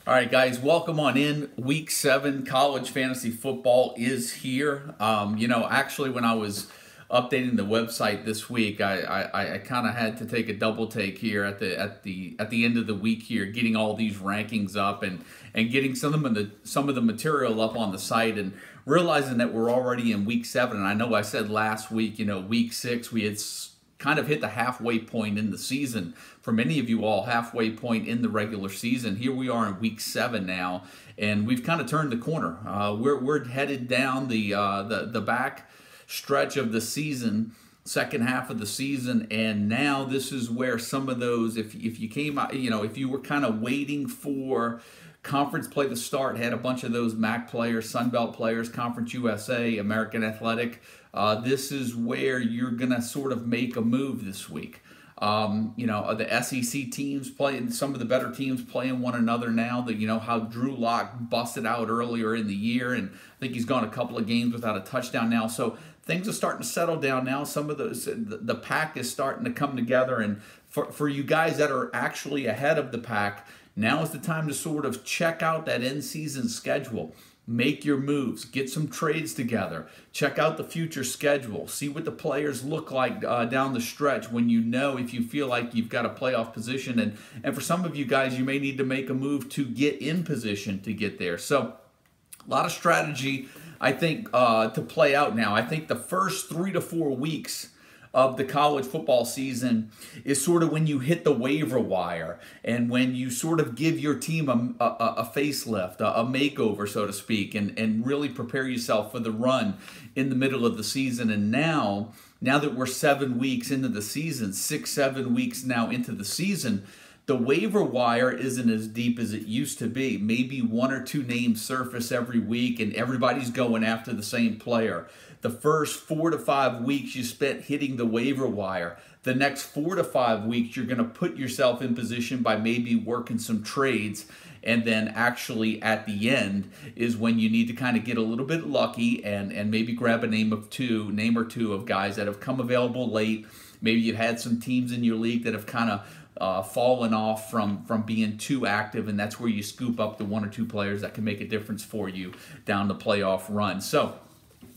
All right, guys, welcome on in. Week 7 college fantasy football is here. Actually, when I was updating the website this week, I kind of had to take a double take here at the end of the week here, getting all these rankings up and getting some of the material up on the site and realizing that we're already in week 7. And I know I said last week, week 6 we had kind of hit the halfway point in the season. For many of you all, halfway point in the regular season. Here we are in week 7 now, and we've kind of turned the corner. We're headed down the back stretch of the season, second half of the season, and now this is where some of those, if you came out, if you were kind of waiting for conference play to start, had a bunch of those MAC players, Sun Belt players, Conference USA, American Athletic. This is where you're going to sort of make a move this week. The SEC teams playing, some of the better teams playing one another now. How Drew Lock busted out earlier in the year, and I think he's gone a couple of games without a touchdown now. So things are starting to settle down now. Some of those, the pack is starting to come together, and for you guys that are actually ahead of the pack, now is the time to sort of check out that in-season schedule. Make your moves. Get some trades together. Check out the future schedule. See what the players look like down the stretch when if you feel like you've got a playoff position. And for some of you guys, you may need to make a move to get in position to get there. So a lot of strategy, I think, to play out now. I think the first 3 to 4 weeks of the college football season is sort of when you hit the waiver wire and when you sort of give your team a facelift, a makeover, so to speak, and really prepare yourself for the run in the middle of the season. And now that we're 7 weeks into the season, 6-7 weeks now into the season, the waiver wire isn't as deep as it used to be. Maybe 1 or 2 names surface every week and everybody's going after the same player. The first 4 to 5 weeks you spent hitting the waiver wire. The next 4 to 5 weeks you're going to put yourself in position by maybe working some trades. And then actually at the end is when you need to kind of get a little bit lucky and maybe grab a name or two of guys that have come available late. Maybe you've had some teams in your league that have kind of fallen off from being too active, and that's where you scoop up the 1 or 2 players that can make a difference for you down the playoff run. So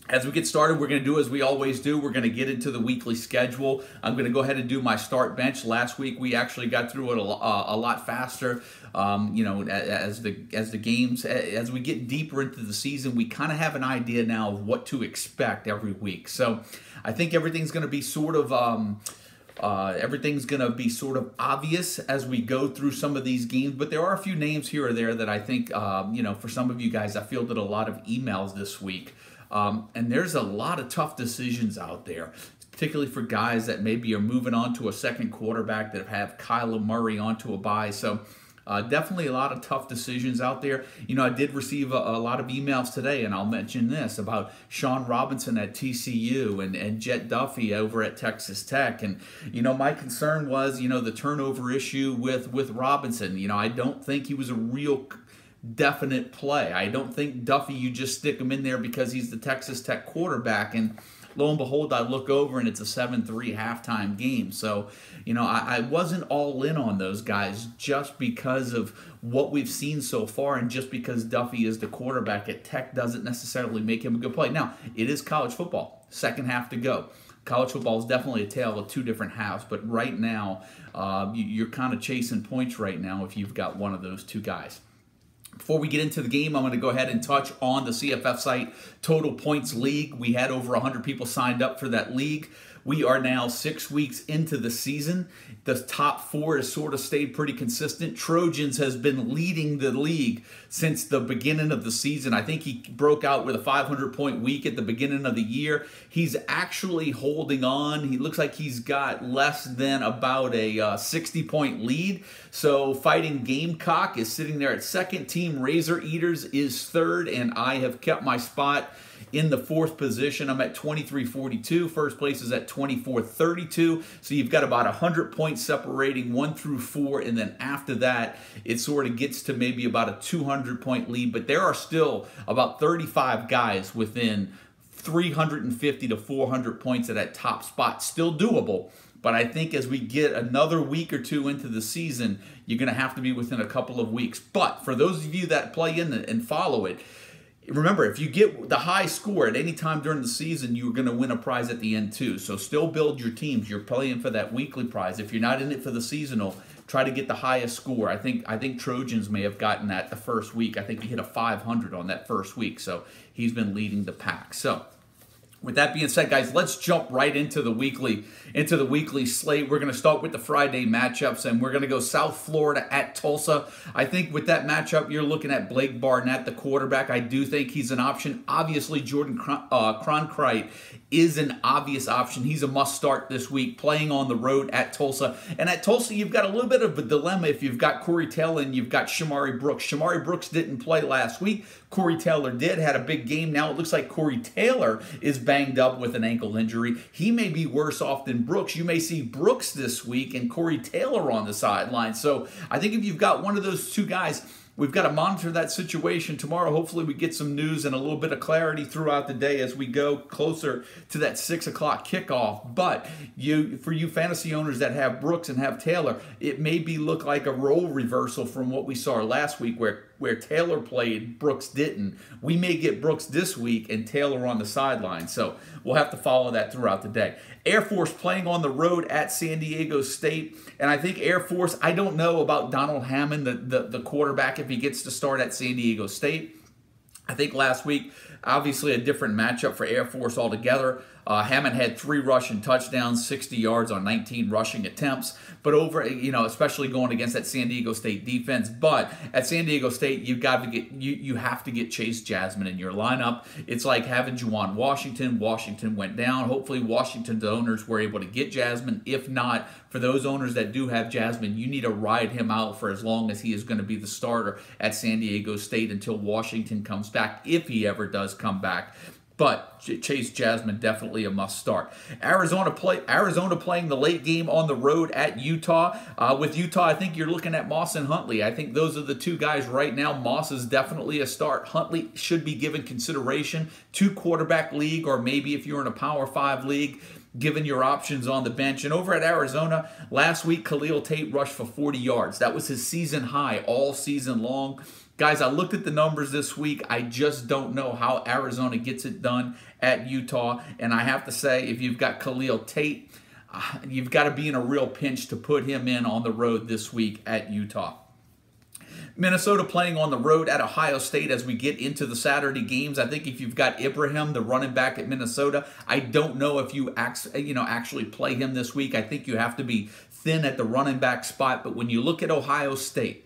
as we get started, we're going to do as we always do. We're going to get into the weekly schedule. I'm going to go ahead and do my start bench. Last week we actually got through it a lot faster. As we get deeper into the season, we kind of have an idea now of what to expect every week. So I think everything's going to be sort of obvious as we go through some of these games, but there are a few names here or there that I think, for some of you guys, I fielded a lot of emails this week. And there's a lot of tough decisions out there, particularly for guys that maybe are moving on to a second quarterback that have Kyler Murray onto a bye. So definitely a lot of tough decisions out there. I did receive a lot of emails today, and I'll mention this about Sean Robinson at TCU and Jet Duffy over at Texas Tech. And, my concern was, the turnover issue with Robinson. I don't think he was a real definite play. I don't think Duffy, you just stick him in there because he's the Texas Tech quarterback, and lo and behold, I look over and it's a 7-3 halftime game. So, I wasn't all in on those guys just because of what we've seen so far, and just because Duffy is the quarterback at Tech doesn't necessarily make him a good play. Now, it is college football, second half to go. College football is definitely a tale of 2 different halves, but right now, you're kind of chasing points right now if you've got one of those 2 guys. Before we get into the game, I'm going to go ahead and touch on the CFF site Total Points League. We had over 100 people signed up for that league. We are now 6 weeks into the season. The top 4 has sort of stayed pretty consistent. Trojans has been leading the league since the beginning of the season. I think he broke out with a 500-point week at the beginning of the year. He's actually holding on. He looks like he's got less than about a 60-point lead. So Fighting Gamecock is sitting there at second. Team Razor Eaters is third, and I have kept my spot in the 4th position. I'm at 23.42. First place is at 24.32. So you've got about 100 points separating 1 through 4, and then after that, it sort of gets to maybe about a 200-point lead. But there are still about 35 guys within 350 to 400 points at that top spot. Still doable. But I think as we get another week or two into the season, you're going to have to be within a couple of weeks. But for those of you that play in and follow it, remember, if you get the high score at any time during the season, you're going to win a prize at the end too. So still build your teams. You're playing for that weekly prize. If you're not in it for the seasonal, try to get the highest score. I think Trojans may have gotten that the first week. I think he hit a 500 on that first week. So he's been leading the pack. So with that being said, guys, let's jump right into the weekly slate. We're going to start with the Friday matchups, and we're going to go South Florida at Tulsa. I think with that matchup, you're looking at Blake Barnett, the quarterback. I do think he's an option. Obviously, Jordan Cronkrite is an obvious option. He's a must-start this week, playing on the road at Tulsa. And at Tulsa, you've got a little bit of a dilemma if you've got Corey Taylor and you've got Shamari Brooks. Shamari Brooks didn't play last week. Corey Taylor did, had a big game. Now it looks like Corey Taylor is banged up with an ankle injury. He may be worse off than Brooks. You may see Brooks this week and Corey Taylor on the sideline. So I think if you've got one of those two guys, we've got to monitor that situation tomorrow. Hopefully we get some news and a little bit of clarity throughout the day as we go closer to that 6 o'clock kickoff. But for you fantasy owners that have Brooks and have Taylor, it may look like a role reversal from what we saw last week where Taylor played, Brooks didn't. We may get Brooks this week and Taylor on the sideline. So we'll have to follow that throughout the day. Air Force playing on the road at San Diego State. And I think Air Force, I don't know about Donald Hammond, the quarterback, if he gets to start at San Diego State. I think last week, obviously a different matchup for Air Force altogether. Hammond had 3 rushing touchdowns, 60 yards on 19 rushing attempts. But especially going against that San Diego State defense. But at San Diego State, you have to get Chase Jasmine in your lineup. It's like having Juwan Washington. Washington went down. Hopefully, Washington's owners were able to get Jasmine. If not, for those owners that do have Jasmine, you need to ride him out for as long as he is going to be the starter at San Diego State until Washington comes back, if he ever does come back. But Chase Jasmine, definitely a must start. Arizona playing the late game on the road at Utah. With Utah, I think you're looking at Moss and Huntley. I think those are the two guys right now. Moss is definitely a start. Huntley should be given consideration. 2-quarterback league, or maybe if you're in a Power 5 league, given your options on the bench. And over at Arizona, last week, Khalil Tate rushed for 40 yards. That was his season high all season long. Guys, I looked at the numbers this week. I just don't know how Arizona gets it done at Utah. And I have to say, if you've got Khalil Tate, you've got to be in a real pinch to put him in on the road this week at Utah. Minnesota playing on the road at Ohio State as we get into the Saturday games. I think if you've got Ibrahim, the running back at Minnesota, I don't know if you actually play him this week. I think you have to be thin at the running back spot. But when you look at Ohio State,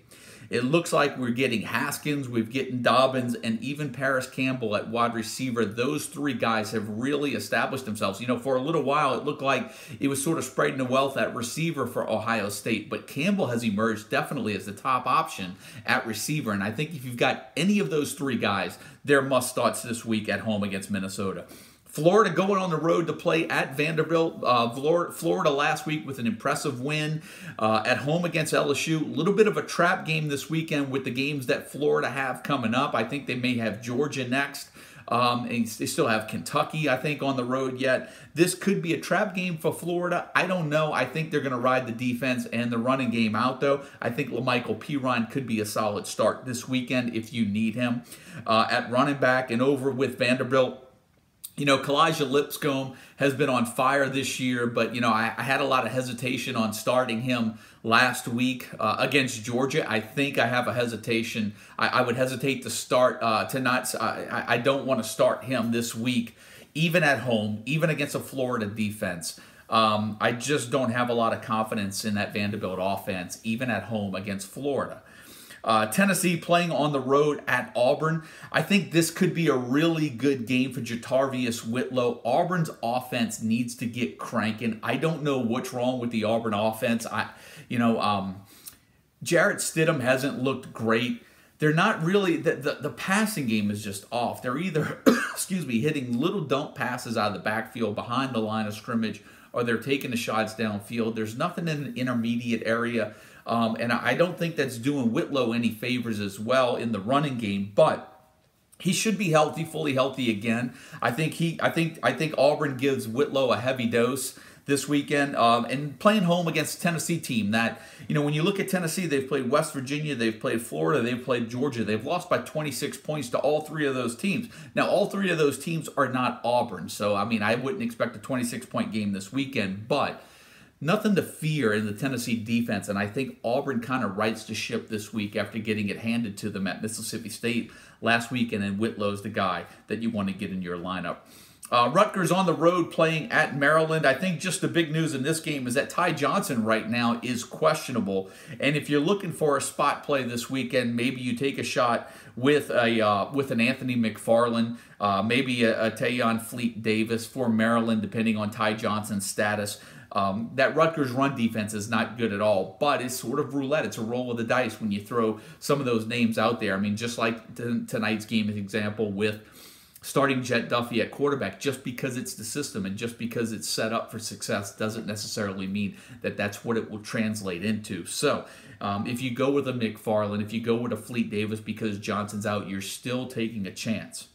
it looks like we're getting Haskins, we're getting Dobbins, and even Paris Campbell at wide receiver. Those 3 guys have really established themselves. For a little while, it looked like it was sort of spreading the wealth at receiver for Ohio State, but Campbell has emerged definitely as the top option at receiver. And I think if you've got any of those 3 guys, they're must-starts this week at home against Minnesota. Florida going on the road to play at Vanderbilt. Florida last week with an impressive win at home against LSU. A little bit of a trap game this weekend with the games that Florida have coming up. I think they may have Georgia next. And they still have Kentucky, I think, on the road yet. This could be a trap game for Florida. I don't know. I think they're going to ride the defense and the running game out, though. I think LaMichael Pirine could be a solid start this weekend if you need him. At running back and over with Vanderbilt, Kalijah Lipscomb has been on fire this year, but, I had a lot of hesitation on starting him last week against Georgia. I think I have a hesitation. I would hesitate to start, I don't want to start him this week, even at home, even against a Florida defense. I just don't have a lot of confidence in that Vanderbilt offense, even at home against Florida. Tennessee playing on the road at Auburn. I think this could be a really good game for Jatarvius Whitlow. Auburn's offense needs to get cranking. I don't know what's wrong with the Auburn offense. Jarrett Stidham hasn't looked great. They're not really, the passing game is just off. They're either, hitting little dump passes out of the backfield behind the line of scrimmage, or they're taking the shots downfield. There's nothing in the intermediate area. And I don't think that's doing Whitlow any favors as well in the running game, but he should be healthy, fully healthy again. I think Auburn gives Whitlow a heavy dose. this weekend, and playing home against a Tennessee team that, when you look at Tennessee, they've played West Virginia, they've played Florida, they've played Georgia. They've lost by 26 points to all three of those teams. Now, all three of those teams are not Auburn, so, I wouldn't expect a 26-point game this weekend, but nothing to fear in the Tennessee defense, and I think Auburn kind of rights the ship this week after getting it handed to them at Mississippi State last weekend, and Whitlow's the guy that you want to get in your lineup. Rutgers on the road playing at Maryland. I think just the big news in this game is that Ty Johnson right now is questionable. And if you're looking for a spot play this weekend, maybe you take a shot with an Anthony McFarland, maybe a Tayon Fleet Davis for Maryland, depending on Ty Johnson's status. That Rutgers run defense is not good at all, but it's sort of roulette. It's a roll of the dice when you throw some of those names out there. Just like tonight's game example with starting Jet Duffy at quarterback, just because it's the system and just because it's set up for success doesn't necessarily mean that that's what it will translate into. So if you go with a McFarland, if you go with a Fleet Davis because Johnson's out, you're still taking a chance.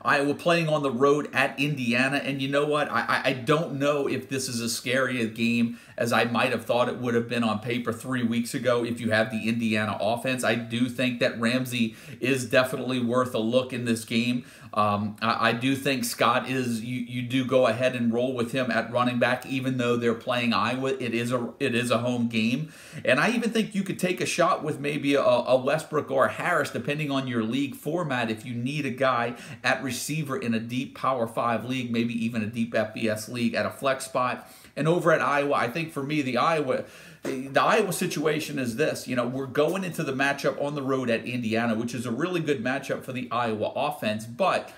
Iowa playing on the road at Indiana, and you know what? I don't know if this is as scary a game as I might have thought it would have been on paper 3 weeks ago if you have the Indiana offense. I do think that Ramsey is definitely worth a look in this game. I do think Scott is, you do go ahead and roll with him at running back, even though they're playing Iowa. It is a home game. And I even think you could take a shot with maybe a Westbrook or a Harris, depending on your league format, if you need a guy at receiver in a deep Power 5 league, maybe even a deep FBS league at a flex spot. And over at Iowa, I think for me, the Iowa situation is this. We're going into the matchup on the road at Indiana, which is a really good matchup for the Iowa offense, but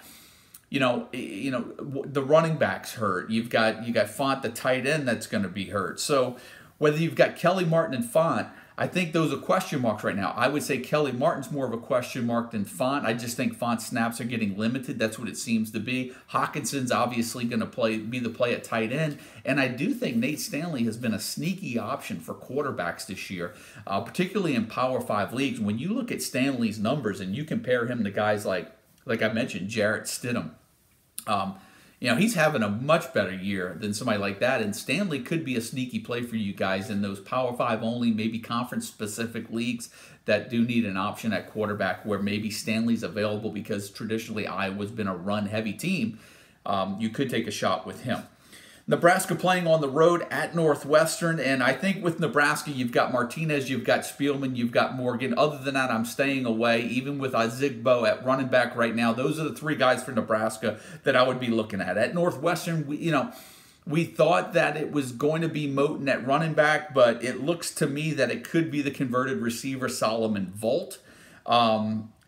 the running backs hurt. You've got Font, the tight end, that's going to be hurt. So whether you've got Kelly Martin and Font, I think those are question marks right now. I would say Kelly Martin's more of a question mark than Font. I just think Font's snaps are getting limited. That's what it seems to be. Hawkinson's obviously going to be the play at tight end. And I do think Nate Stanley has been a sneaky option for quarterbacks this year, particularly in Power 5 leagues. When you look at Stanley's numbers and you compare him to guys like I mentioned, Jarrett Stidham, he's having a much better year than somebody like that, and Stanley could be a sneaky play for you guys in those Power 5 only, maybe conference-specific leagues that do need an option at quarterback where maybe Stanley's available because traditionally Iowa's been a run-heavy team. You could take a shot with him. Nebraska playing on the road at Northwestern, and I think with Nebraska, you've got Martinez, you've got Spielman, you've got Morgan. Other than that, I'm staying away, even with Ozigbo at running back right now. Those are the three guys for Nebraska that I would be looking at. At Northwestern, we thought that it was going to be Moten at running back, but it looks to me that it could be the converted receiver Solomon Volt.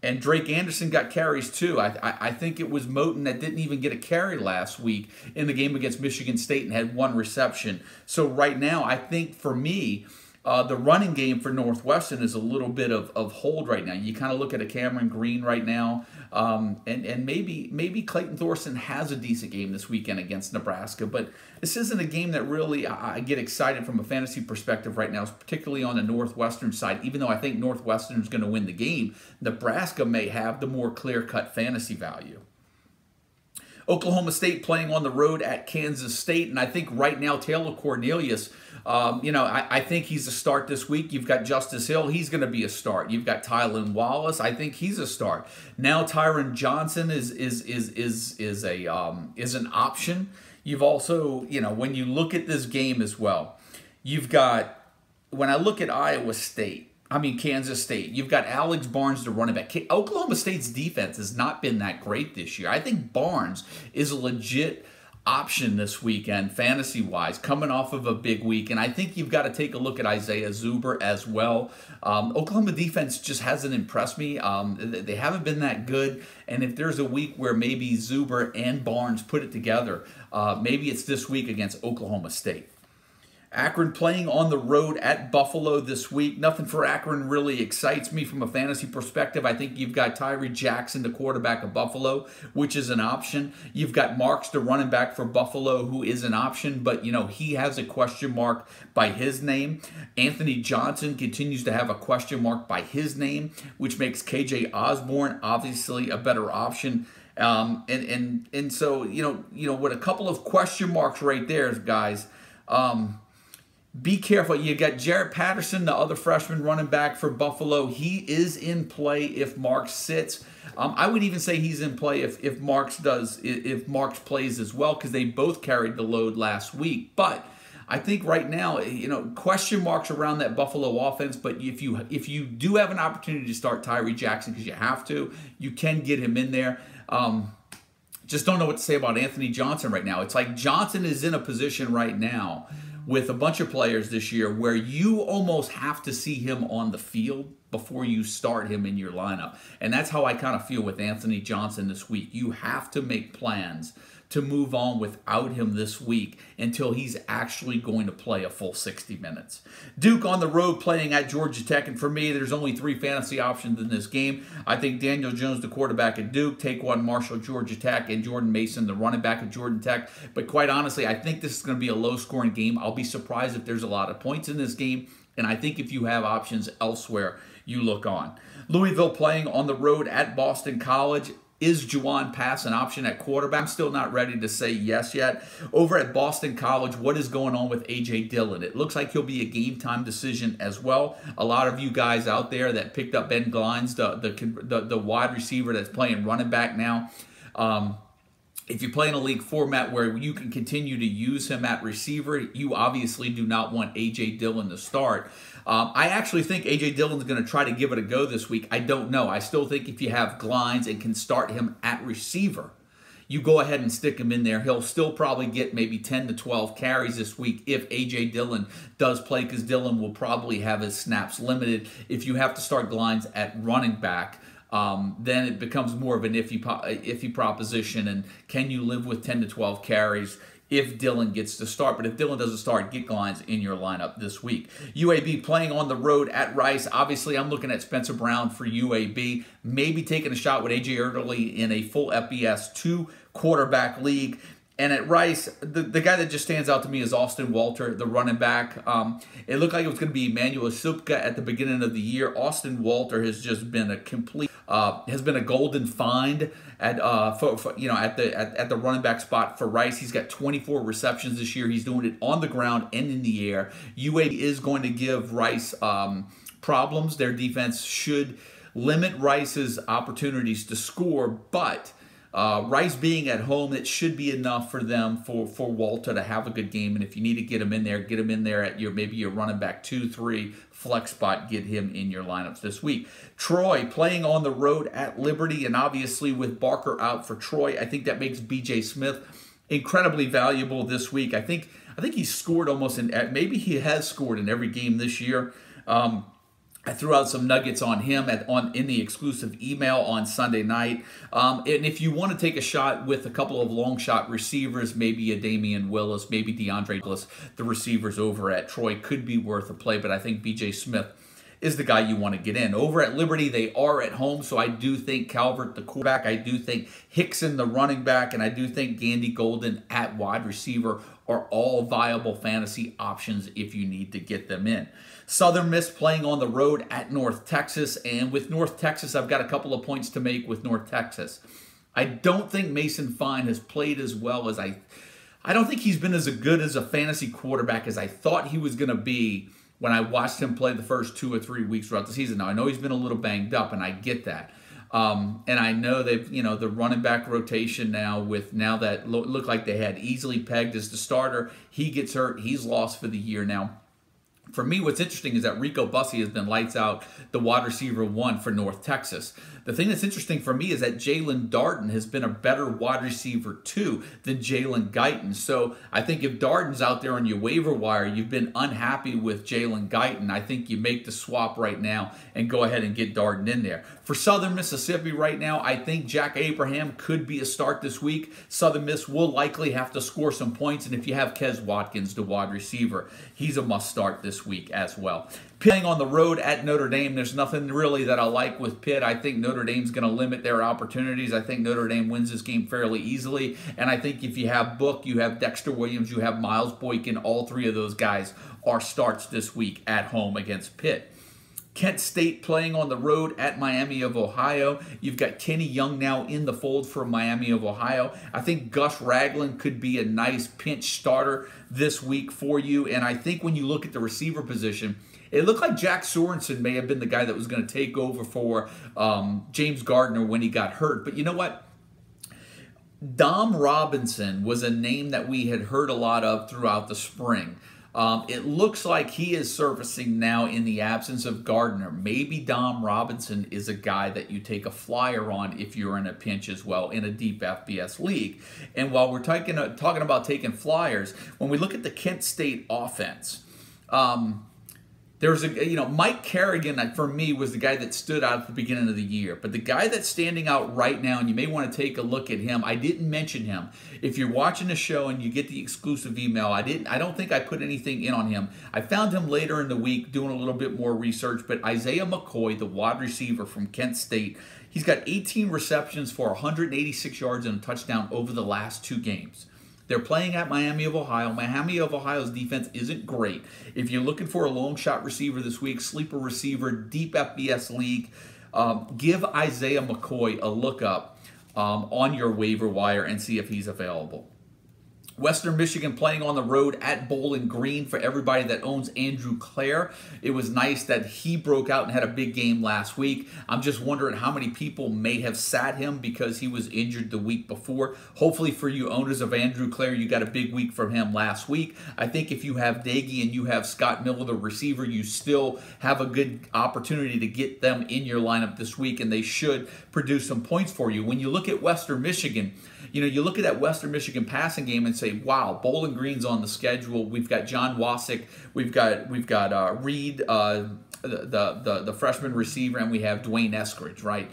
And Drake Anderson got carries too. I think it was Moten that didn't even get a carry last week in the game against Michigan State and had one reception. So right now, I think for me, the running game for Northwestern is a little bit of hold right now. You kind of look at a Cameron Green right now, and maybe Clayton Thorson has a decent game this weekend against Nebraska, but this isn't a game that really I get excited from a fantasy perspective right now, particularly on the Northwestern side. Even though I think Northwestern is going to win the game, Nebraska may have the more clear-cut fantasy value. Oklahoma State playing on the road at Kansas State, and I think right now Taylor Cornelius, I think he's a start this week. You've got Justice Hill, he's going to be a start. You've got Tylan Wallace, I think he's a start. Now Tyron Johnson is an option. You've also, when you look at this game as well, you've got, when I look at Kansas State, you've got Alex Barnes, the running back. Oklahoma State's defense has not been that great this year. I think Barnes is a legit option this weekend, fantasy-wise, coming off of a big week. And I think you've got to take a look at Isaiah Zuber as well. Oklahoma defense just hasn't impressed me. They haven't been that good. And if there's a week where maybe Zuber and Barnes put it together, maybe it's this week against Oklahoma State. Akron playing on the road at Buffalo this week. Nothing for Akron really excites me from a fantasy perspective. I think you've got Tyree Jackson, the quarterback of Buffalo, which is an option. You've got Marks, the running back for Buffalo, who is an option, but he has a question mark by his name. Anthony Johnson continues to have a question mark by his name, which makes KJ Osborne obviously a better option And so with a couple of question marks right there, guys. Be careful. You got Jarrett Patterson, the other freshman running back for Buffalo. He is in play if Marks sits. I would even say he's in play if Marks plays as well, because they both carried the load last week. But I think right now, question marks around that Buffalo offense. But if you do have an opportunity to start Tyree Jackson, because you have to, you can get him in there. Just don't know what to say about Anthony Johnson right now. It's like Johnson is in a position right now with a bunch of players this year where you almost have to see him on the field before you start him in your lineup. And that's how I kind of feel with Anthony Johnson this week. You have to make plans to move on without him this week until he's actually going to play a full 60 minutes. Duke on the road playing at Georgia Tech, and for me, there's only 3 fantasy options in this game. I think Daniel Jones, the quarterback at Duke, Taquan Marshall, Georgia Tech, and Jordan Mason, the running back at Georgia Tech. But quite honestly, I think this is going to be a low-scoring game. I'll be surprised if there's a lot of points in this game, and I think if you have options elsewhere, you look on. Louisville playing on the road at Boston College. Is Juwan Pass an option at quarterback? I'm still not ready to say yes yet. Over at Boston College, what is going on with A.J. Dillon? It looks like he'll be a game-time decision as well. A lot of you guys out there that picked up Ben Glines, the wide receiver that's playing running back now, if you play in a league format where you can continue to use him at receiver, you obviously do not want A.J. Dillon to start. I actually think A.J. Dillon's going to try to give it a go this week. I don't know. I still think if you have Glines and can start him at receiver, you go ahead and stick him in there. He'll still probably get maybe 10 to 12 carries this week if A.J. Dillon does play, because Dillon will probably have his snaps limited. If you have to start Glines at running back, then it becomes more of an iffy proposition. And can you live with 10 to 12 carries if Dillon gets to start? But if Dillon doesn't start, get Glines in your lineup this week. UAB playing on the road at Rice. Obviously, I'm looking at Spencer Brown for UAB. Maybe taking a shot with A.J. Erdely in a full FBS 2 quarterback league. And at Rice, the guy that just stands out to me is Austin Walter, the running back. It looked like it was going to be Emmanuel Supka at the beginning of the year. Austin Walter has just been a complete, has been a golden find at the running back spot for Rice. He's got 24 receptions this year. He's doing it on the ground and in the air. UAB is going to give Rice problems. Their defense should limit Rice's opportunities to score, but Rice being at home, it should be enough for them for Walter to have a good game. And if you need to get him in there at maybe your running back 2-3 flex spot, get him in your lineups this week. Troy playing on the road at Liberty, and obviously with Barker out for Troy, I think that makes B.J. Smith incredibly valuable this week. I think he's scored almost maybe he has scored in every game this year. I threw out some nuggets on him in the exclusive email on Sunday night. And if you want to take a shot with a couple of long shot receivers, maybe a Damian Willis, maybe DeAndre Douglas, the receivers over at Troy could be worth a play. But I think B.J. Smith is the guy you want to get in. Over at Liberty, they are at home, so I do think Calvert, the quarterback, I do think Hickson, the running back, and I do think Gandy Golden at wide receiver are all viable fantasy options if you need to get them in. Southern Miss playing on the road at North Texas, and with North Texas, I've got a couple of points to make with North Texas. I don't think Mason Fine has played as well as I don't think he's been as good as a fantasy quarterback as I thought he was going to be when I watched him play the first 2 or 3 weeks throughout the season. Now, I know he's been a little banged up, and I get that. And I know they've, the running back rotation now that look like they had easily pegged as the starter. He gets hurt. He's lost for the year now. For me, what's interesting is that Rico Bussey has been lights out, the wide receiver 1 for North Texas. The thing that's interesting for me is that Jalen Darden has been a better wide receiver 2 than Jalen Guyton. So I think if Darden's out there on your waiver wire, you've been unhappy with Jalen Guyton, I think you make the swap right now and go ahead and get Darden in there. For Southern Mississippi right now, I think Jack Abraham could be a start this week. Southern Miss will likely have to score some points, and if you have Kez Watkins, the wide receiver, he's a must start this week as well. Playing on the road at Notre Dame, there's nothing really that I like with Pitt. I think Notre Dame's going to limit their opportunities. I think Notre Dame wins this game fairly easily. And I think if you have Book, you have Dexter Williams, you have Miles Boykin, all 3 of those guys are starts this week at home against Pitt. Kent State playing on the road at Miami of Ohio. You've got Kenny Young now in the fold for Miami of Ohio. I think Gus Ragland could be a nice pinch starter this week for you. And I think when you look at the receiver position, it looked like Jack Sorensen may have been the guy that was going to take over for James Gardner when he got hurt. But you know what? Dom Robinson was a name that we had heard a lot of throughout the spring. It looks like he is surfacing now in the absence of Gardner. Maybe Dom Robinson is a guy that you take a flyer on if you're in a pinch as well in a deep FBS league. And while we're talking about taking flyers, when we look at the Kent State offense, there's Mike Kerrigan, for me, was the guy that stood out at the beginning of the year. But the guy that's standing out right now, and you may want to take a look at him, I didn't mention him. If you're watching the show and you get the exclusive email, I don't think I put anything in on him. I found him later in the week doing a little bit more research, but Isaiah McCoy, the wide receiver from Kent State, he's got 18 receptions for 186 yards and a touchdown over the last 2 games. They're playing at Miami of Ohio. Miami of Ohio's defense isn't great. If you're looking for a long shot receiver this week, sleeper receiver, deep FBS league, give Isaiah McCoy a look up on your waiver wire and see if he's available. Western Michigan playing on the road at Bowling Green for everybody that owns Andrew Clare. It was nice that he broke out and had a big game last week. I'm just wondering how many people may have sat him because he was injured the week before. Hopefully for you owners of Andrew Clare, you got a big week from him last week. I think if you have Nagy and you have Scott Miller, the receiver, you still have a good opportunity to get them in your lineup this week, and they should produce some points for you. When you look at Western Michigan, you look at that Western Michigan passing game and say, wow, Bowling Green's on the schedule. We've got John Wasik. We've got Reed, the freshman receiver, and we have Dwayne Eskridge, right?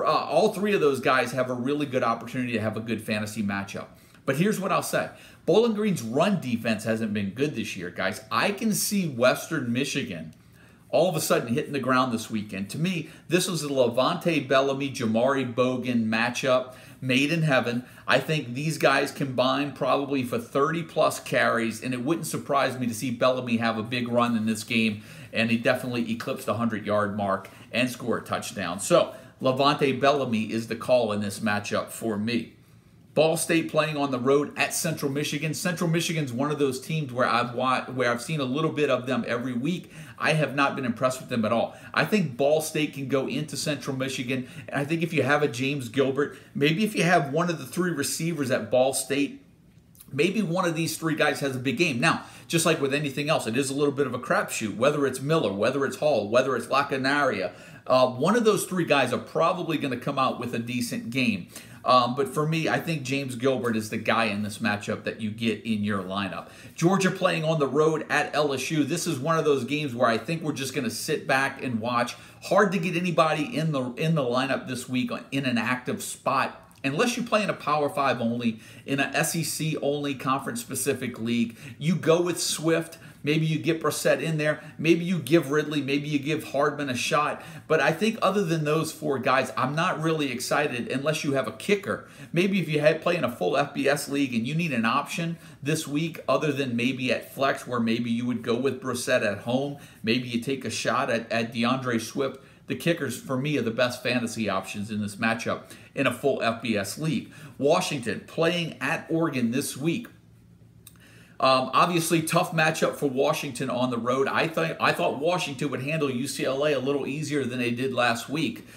All 3 of those guys have a really good opportunity to have a good fantasy matchup. But here's what I'll say. Bowling Green's run defense hasn't been good this year, guys. I can see Western Michigan all of a sudden hitting the ground this weekend. To me, this was a Levante Bellamy, Jamari Bogan matchup made in heaven. I think these guys combined probably for 30-plus carries, and it wouldn't surprise me to see Bellamy have a big run in this game, and he definitely eclipsed the 100-yard mark and score a touchdown. So Levante Bellamy is the call in this matchup for me. Ball State playing on the road at Central Michigan. Central Michigan's one of those teams where I've seen a little bit of them every week. I have not been impressed with them at all. I think Ball State can go into Central Michigan, and I think if you have a James Gilbert, maybe if you have one of the 3 receivers at Ball State, maybe one of these 3 guys has a big game. Now, just like with anything else, it is a little bit of a crapshoot, whether it's Miller, whether it's Hall, whether it's Lacanaria. One of those 3 guys are probably going to come out with a decent game. But for me, I think James Gilbert is the guy in this matchup that you get in your lineup. Georgia playing on the road at LSU. This is one of those games where I think we're just going to sit back and watch. Hard to get anybody in the lineup this week in an active spot, unless you play in a Power 5 only, in an SEC only conference-specific league. You go with Swift. Maybe you get Brissett in there. Maybe you give Ridley. Maybe you give Hardman a shot. But I think other than those 4 guys, I'm not really excited unless you have a kicker. Maybe if you play in a full FBS league and you need an option this week other than maybe at flex where maybe you would go with Brissett at home. Maybe you take a shot at DeAndre Swift. The kickers, for me, are the best fantasy options in this matchup in a full FBS league. Washington playing at Oregon this week. Obviously, tough matchup for Washington on the road. I thought Washington would handle UCLA a little easier than they did last week.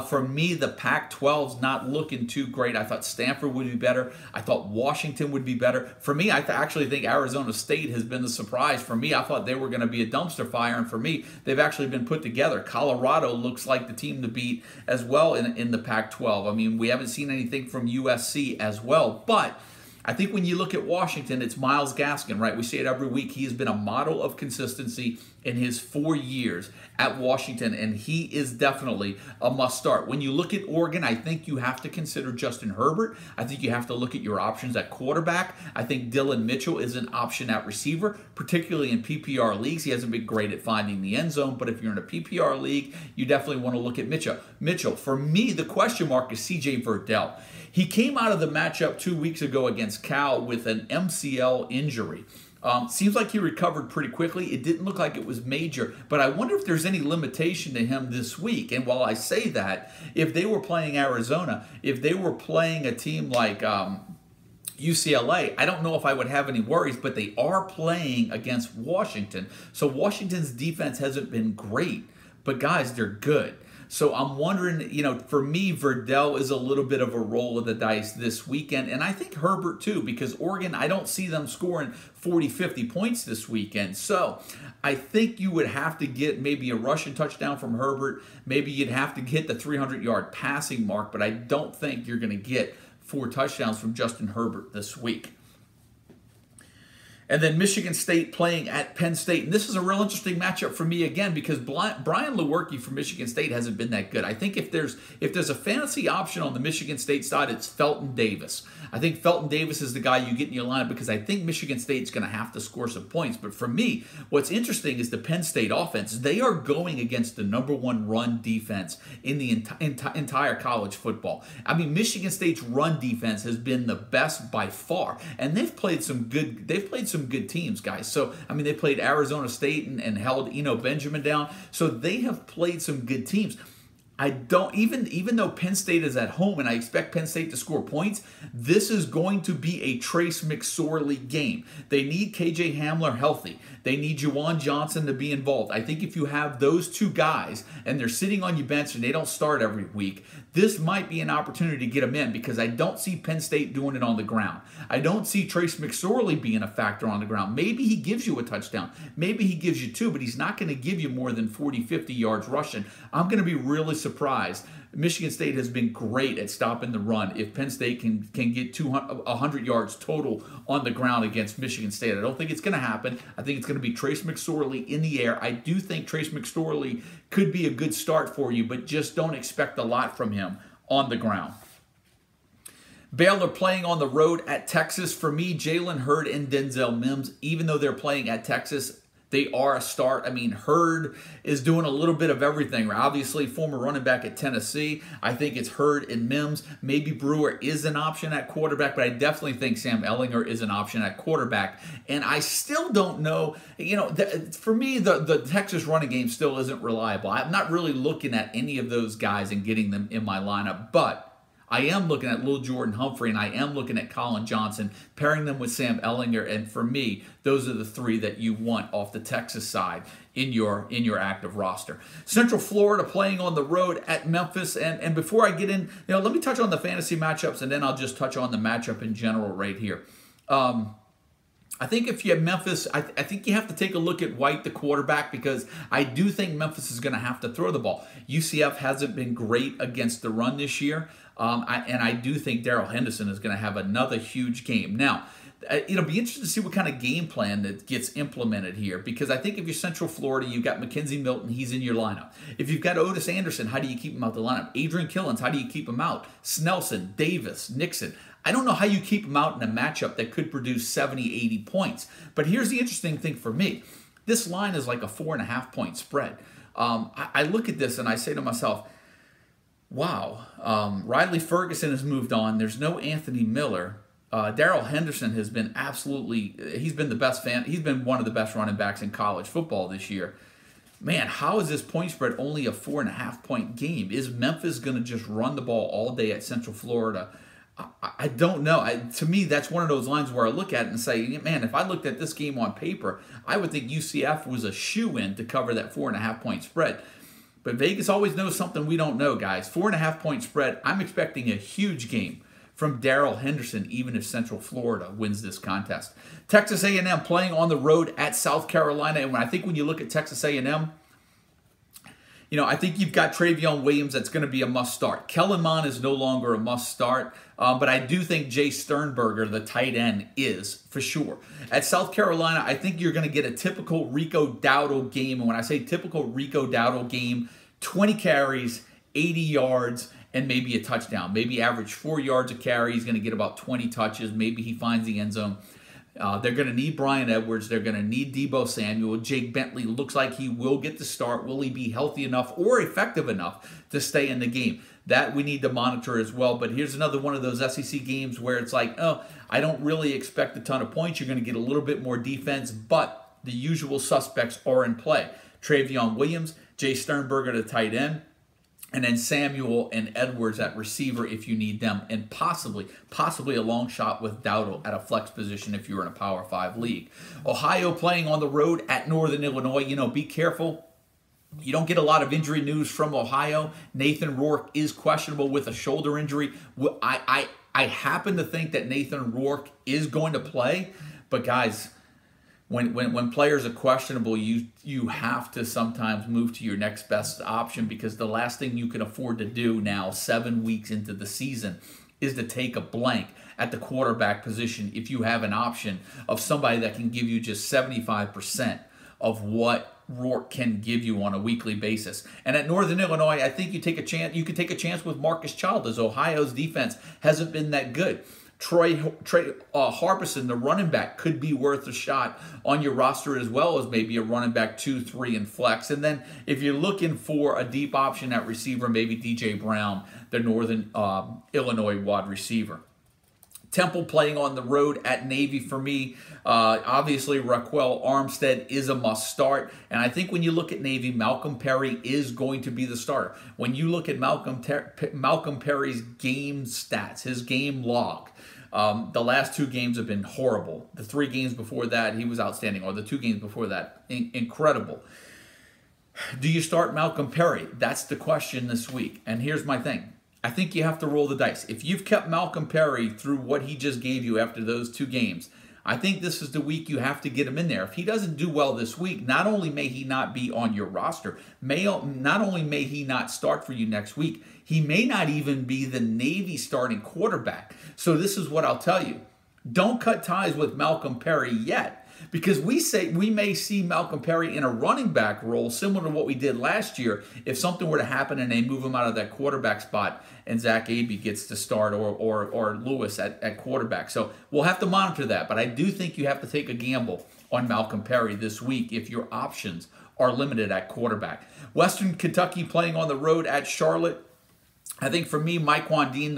For me, the Pac-12's not looking too great. I thought Stanford would be better. I thought Washington would be better. For me, I actually think Arizona State has been the surprise. For me, I thought they were going to be a dumpster fire, and for me, they've actually been put together. Colorado looks like the team to beat as well in the Pac-12. I mean, we haven't seen anything from USC as well, but I think when you look at Washington, it's Myles Gaskin, right? We say it every week. He has been a model of consistency in his 4 years at Washington, and he is definitely a must-start. When you look at Oregon, I think you have to consider Justin Herbert. I think you have to look at your options at quarterback. I think Dillon Mitchell is an option at receiver, particularly in PPR leagues. He hasn't been great at finding the end zone, but if you're in a PPR league, you definitely want to look at Mitchell. For me, the question mark is CJ Verdell. He came out of the matchup 2 weeks ago against Cal with an MCL injury. Seems like he recovered pretty quickly. It didn't look like it was major, but I wonder if there's any limitation to him this week. And while I say that, if they were playing Arizona, if they were playing a team like UCLA, I don't know if I would have any worries, but they are playing against Washington. So Washington's defense hasn't been great, but guys, they're good. So I'm wondering, for me, Verdell is a little bit of a roll of the dice this weekend. And I think Herbert too, because Oregon, I don't see them scoring 40, 50 points this weekend. So I think you would have to get maybe a rushing touchdown from Herbert. Maybe you'd have to hit the 300-yard passing mark, but I don't think you're going to get 4 touchdowns from Justin Herbert this week. And then Michigan State playing at Penn State. And this is a real interesting matchup for me again because Brian Lewerke from Michigan State hasn't been that good. I think if there's a fantasy option on the Michigan State side, it's Felton Davis. I think Felton Davis is the guy you get in your lineup because I think Michigan State's going to have to score some points. But for me, what's interesting is the Penn State offense. They are going against the _1 run defense in the entire college football. I mean, Michigan State's run defense has been the best by far, and they've played some good teams, guys. So, I mean, they played Arizona State and held Eno Benjamin down. So they have played some good teams. I don't, even though Penn State is at home and I expect Penn State to score points, this is going to be a Trace McSorley game. They need KJ Hamler healthy. They need Juwan Johnson to be involved. I think if you have those two guys and they're sitting on your bench and they don't start every week, this might be an opportunity to get them in because I don't see Penn State doing it on the ground. I don't see Trace McSorley being a factor on the ground. Maybe he gives you a touchdown. Maybe he gives you 2, but he's not going to give you more than 40, 50 yards rushing. I'm going to be really surprised. Michigan State has been great at stopping the run. If Penn State can get 100 yards total on the ground against Michigan State, I don't think it's going to happen. I think it's going to be Trace McSorley in the air. I do think Trace McSorley could be a good start for you, but just don't expect a lot from him on the ground. Baylor playing on the road at Texas. For me, Jalen Hurd and Denzel Mims, even though they're playing at Texas, they are a start. I mean, Hurd is doing a little bit of everything. Obviously, former running back at Tennessee. I think it's Hurd and Mims. Maybe Brewer is an option at quarterback, but I definitely think Sam Ehlinger is an option at quarterback. And I still don't know, for me, the Texas running game still isn't reliable. I'm not really looking at any of those guys and getting them in my lineup, but I am looking at Lil Jordan Humphrey, and I am looking at Colin Johnson, pairing them with Sam Ehlinger, and for me, those are the 3 that you want off the Texas side in your active roster. Central Florida playing on the road at Memphis, and before I get in, let me touch on the fantasy matchups, and then I'll just touch on the matchup in general right here. I think if you have Memphis, I think you have to take a look at White, the quarterback, because I do think Memphis is going to have to throw the ball. UCF hasn't been great against the run this year, and I do think Darrell Henderson is going to have another huge game. Now, it'll be interesting to see what kind of game plan that gets implemented here, because I think if you're Central Florida, you've got Mackenzie Milton, he's in your lineup. If you've got Otis Anderson, how do you keep him out the lineup? Adrian Killens, how do you keep him out? Snelson, Davis, Nixon. I don't know how you keep them out in a matchup that could produce 70, 80 points. But here's the interesting thing for me. This line is like a 4.5-point spread. I look at this and I say to myself, wow, Riley Ferguson has moved on. There's no Anthony Miller. Darrell Henderson has been he's been the best he's been one of the best running backs in college football this year. Man, how is this point spread only a 4.5-point game? Is Memphis going to just run the ball all day at Central Florida? I don't know. To me, that's one of those lines where I look at it and say, man, if I looked at this game on paper, I would think UCF was a shoo-in to cover that 4.5-point spread. But Vegas always knows something we don't know, guys. 4.5-point spread, I'm expecting a huge game from Darrell Henderson, even if Central Florida wins this contest. Texas A&M playing on the road at South Carolina. And I think when you look at Texas A&M, I think you've got Travion Williams that's going to be a must start. Kellen Mond is no longer a must start, but I do think Jay Sternberger, the tight end, is for sure. At South Carolina, I think you're going to get a typical Rico Dowdle game. And when I say typical Rico Dowdle game, 20 carries, 80 yards, and maybe a touchdown. Maybe average 4 yards a carry. He's going to get about 20 touches. Maybe he finds the end zone. They're going to need Brian Edwards. They're going to need Deebo Samuel. Jake Bentley looks like he will get the start. Will he be healthy enough or effective enough to stay in the game? That we need to monitor as well. But here's another one of those SEC games where it's like, oh, I don't really expect a ton of points. You're going to get a little bit more defense, but the usual suspects are in play. Travion Williams, Jay Sternberger at tight end, and then Samuel and Edwards at receiver if you need them, and possibly a long shot with Dowdle at a flex position if you're in a Power 5 league. Ohio playing on the road at Northern Illinois. Be careful. You don't get a lot of injury news from Ohio. Nathan Rourke is questionable with a shoulder injury. I happen to think that Nathan Rourke is going to play, but guys, when players are questionable, you have to sometimes move to your next best option, because the last thing you can afford to do now, 7 weeks into the season, is to take a blank at the quarterback position if you have an option of somebody that can give you just 75% of what Rourke can give you on a weekly basis. And at Northern Illinois, I think you take a chance. You could take a chance with Marcus Child, as Ohio's defense hasn't been that good. Trey Harbison, the running back, could be worth a shot on your roster, as well as maybe a running back 2, 3 in flex. And then if you're looking for a deep option at receiver, maybe DJ Brown, the Northern Illinois wide receiver. Temple playing on the road at Navy for me. Obviously, Raquel Armstead is a must start. And I think when you look at Navy, Malcolm Perry is going to be the starter. When you look at Malcolm Perry's game stats, his game log, the last 2 games have been horrible. The 3 games before that, he was outstanding. Or the 2 games before that, incredible. Do you start Malcolm Perry? That's the question this week. And here's my thing. I think you have to roll the dice. If you've kept Malcolm Perry through what he just gave you after those 2 games, I think this is the week you have to get him in there. If he doesn't do well this week, not only may he not be on your roster, not only may he not start for you next week, he may not even be the Navy starting quarterback. So this is what I'll tell you. Don't cut ties with Malcolm Perry yet, because we may see Malcolm Perry in a running back role similar to what we did last year if something were to happen and they move him out of that quarterback spot and Zach Abey gets to start, or Lewis at quarterback. So we'll have to monitor that, but I do think you have to take a gamble on Malcolm Perry this week if your options are limited at quarterback. Western Kentucky playing on the road at Charlotte. I think for me, McQuan Dean,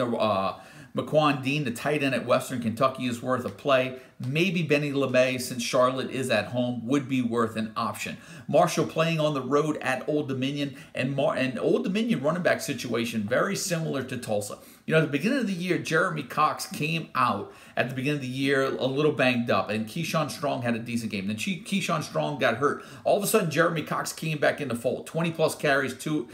the tight end at Western Kentucky, is worth a play. Maybe Benny LeMay, since Charlotte is at home, would be worth an option. Marshall playing on the road at Old Dominion, and Old Dominion running back situation very similar to Tulsa. At the beginning of the year, Jeremy Cox came out at the beginning of the year a little banged up, and Keyshawn Strong had a decent game. Then Keyshawn Strong got hurt. All of a sudden, Jeremy Cox came back in the fold, 20-plus carries, 2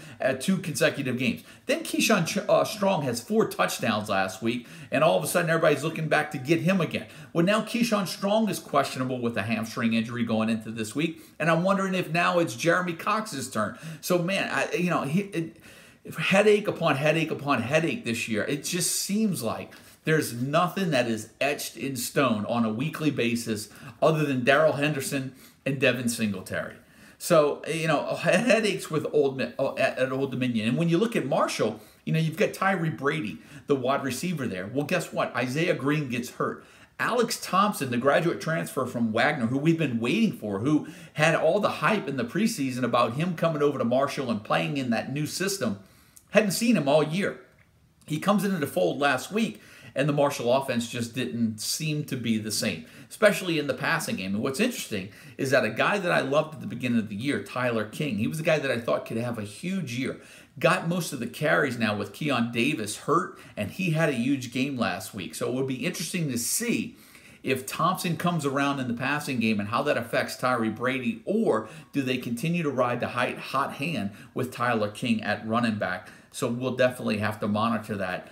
consecutive games. Then Keyshawn Strong has 4 touchdowns last week, and all of a sudden, everybody's looking back to get him again. Well, now Keyshawn Strong is questionable with a hamstring injury going into this week, and I'm wondering if now it's Jeremy Cox's turn. So, man, headache upon headache upon headache this year. It just seems like there's nothing that is etched in stone on a weekly basis other than Darrell Henderson and Devin Singletary. So, headaches with at Old Dominion. And when you look at Marshall, you've got Tyree Brady, the wide receiver there. Well, guess what? Isaiah Green gets hurt. Alex Thompson, the graduate transfer from Wagner, who we've been waiting for, who had all the hype in the preseason about him coming over to Marshall and playing in that new system, hadn't seen him all year. He comes into the fold last week, and the Marshall offense just didn't seem to be the same, especially in the passing game. And what's interesting is that a guy that I loved at the beginning of the year, Tyler King, he was a guy that I thought could have a huge year. Got most of the carries now with Keon Davis hurt, and he had a huge game last week. So it would be interesting to see if Thompson comes around in the passing game and how that affects Tyree Brady, or do they continue to ride the hot hand with Tyler King at running back? So we'll definitely have to monitor that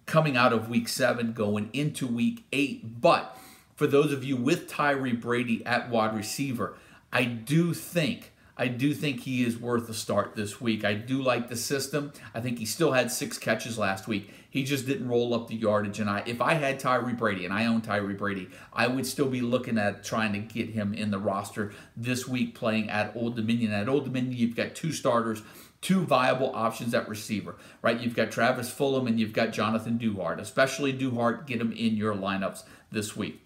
coming out of week 7, going into week 8. But for those of you with Tyree Brady at wide receiver, I do think he is worth a start this week. I do like the system. I think he still had 6 catches last week. He just didn't roll up the yardage. And if I had Tyree Brady, and I own Tyree Brady, I would still be looking at trying to get him in the roster this week playing at Old Dominion. At Old Dominion, you've got 2 starters, 2 viable options at receiver, right? You've got Travis Fulham and you've got Jonathan Duhart. Especially Duhart, get him in your lineups this week.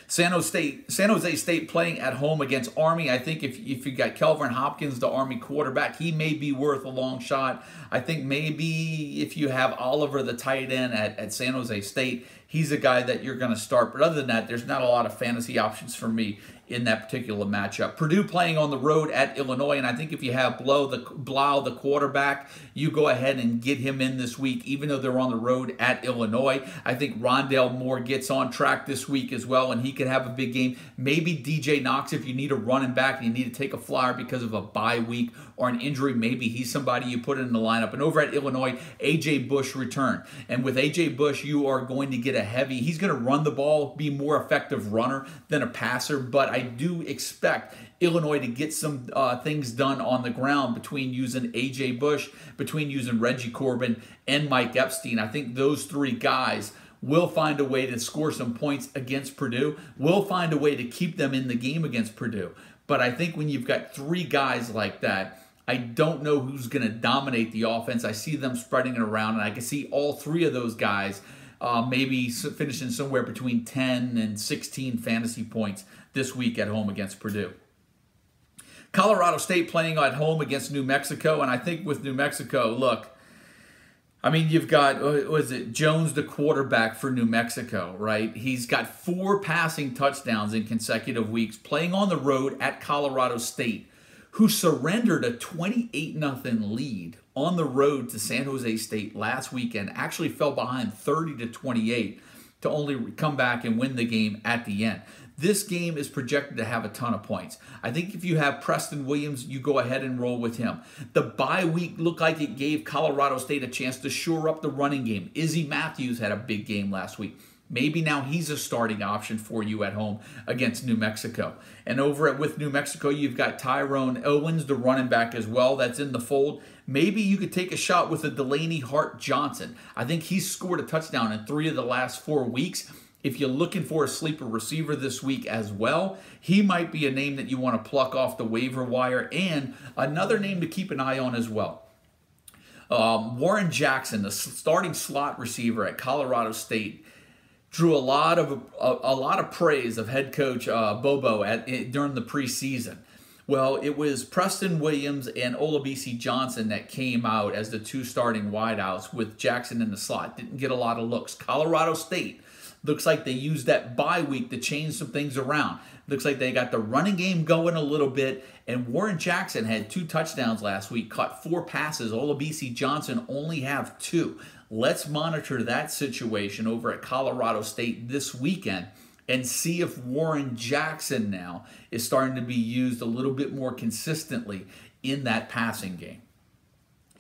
San Jose State playing at home against Army. I think if you got Kelvin Hopkins, the Army quarterback, he may be worth a long shot. I think maybe if you have Oliver, the tight end at San Jose State, he's a guy that you're going to start. But other than that, there's not a lot of fantasy options for me in that particular matchup. Purdue playing on the road at Illinois, and I think if you have Blau, the quarterback, you go ahead and get him in this week, even though they're on the road at Illinois. I think Rondale Moore gets on track this week as well, and he could have a big game. Maybe DJ Knox, if you need a running back and you need to take a flyer because of a bye week or an injury, maybe he's somebody you put in the lineup. And over at Illinois, A.J. Bush returned. And with A.J. Bush, you are going to get he's going to run the ball, be more effective runner than a passer, but I do expect Illinois to get some things done on the ground between using A.J. Bush, between using Reggie Corbin and Mike Epstein. I think those three guys will find a way to score some points against Purdue, will find a way to keep them in the game against Purdue. But I think when you've got three guys like that, I don't know who's going to dominate the offense. I see them spreading it around, and I can see all three of those guys maybe finishing somewhere between 10 and 16 fantasy points this week at home against Purdue. Colorado State playing at home against New Mexico, and I think with New Mexico, look, I mean, you've got, was it Jones, the quarterback for New Mexico, right? He's got 4 passing touchdowns in consecutive weeks, playing on the road at Colorado State, who surrendered a 28-0 lead on the road to San Jose State last weekend, actually fell behind 30-28 to only come back and win the game at the end. This game is projected to have a ton of points. I think if you have Preston Williams, you go ahead and roll with him. The bye week looked like it gave Colorado State a chance to shore up the running game. Izzy Matthews had a big game last week. Maybe now he's a starting option for you at home against New Mexico. And with New Mexico, you've got Tyrone Owens, the running back as well, that's in the fold. Maybe you could take a shot with a Delaney Hart Johnson. I think he's scored a touchdown in 3 of the last 4 weeks. If you're looking for a sleeper receiver this week as well, he might be a name that you want to pluck off the waiver wire. And another name to keep an eye on as well. Warren Jackson, the starting slot receiver at Colorado State, drew a lot of praise of head coach Bobo during the preseason. Well, it was Preston Williams and Olabisi Johnson that came out as the 2 starting wideouts with Jackson in the slot. Didn't get a lot of looks. Colorado State looks like they used that bye week to change some things around. Looks like they got the running game going a little bit, and Warren Jackson had 2 touchdowns last week, caught 4 passes. Olabisi Johnson only have 2. Let's monitor that situation over at Colorado State this weekend and see if Warren Jackson now is starting to be used a little bit more consistently in that passing game.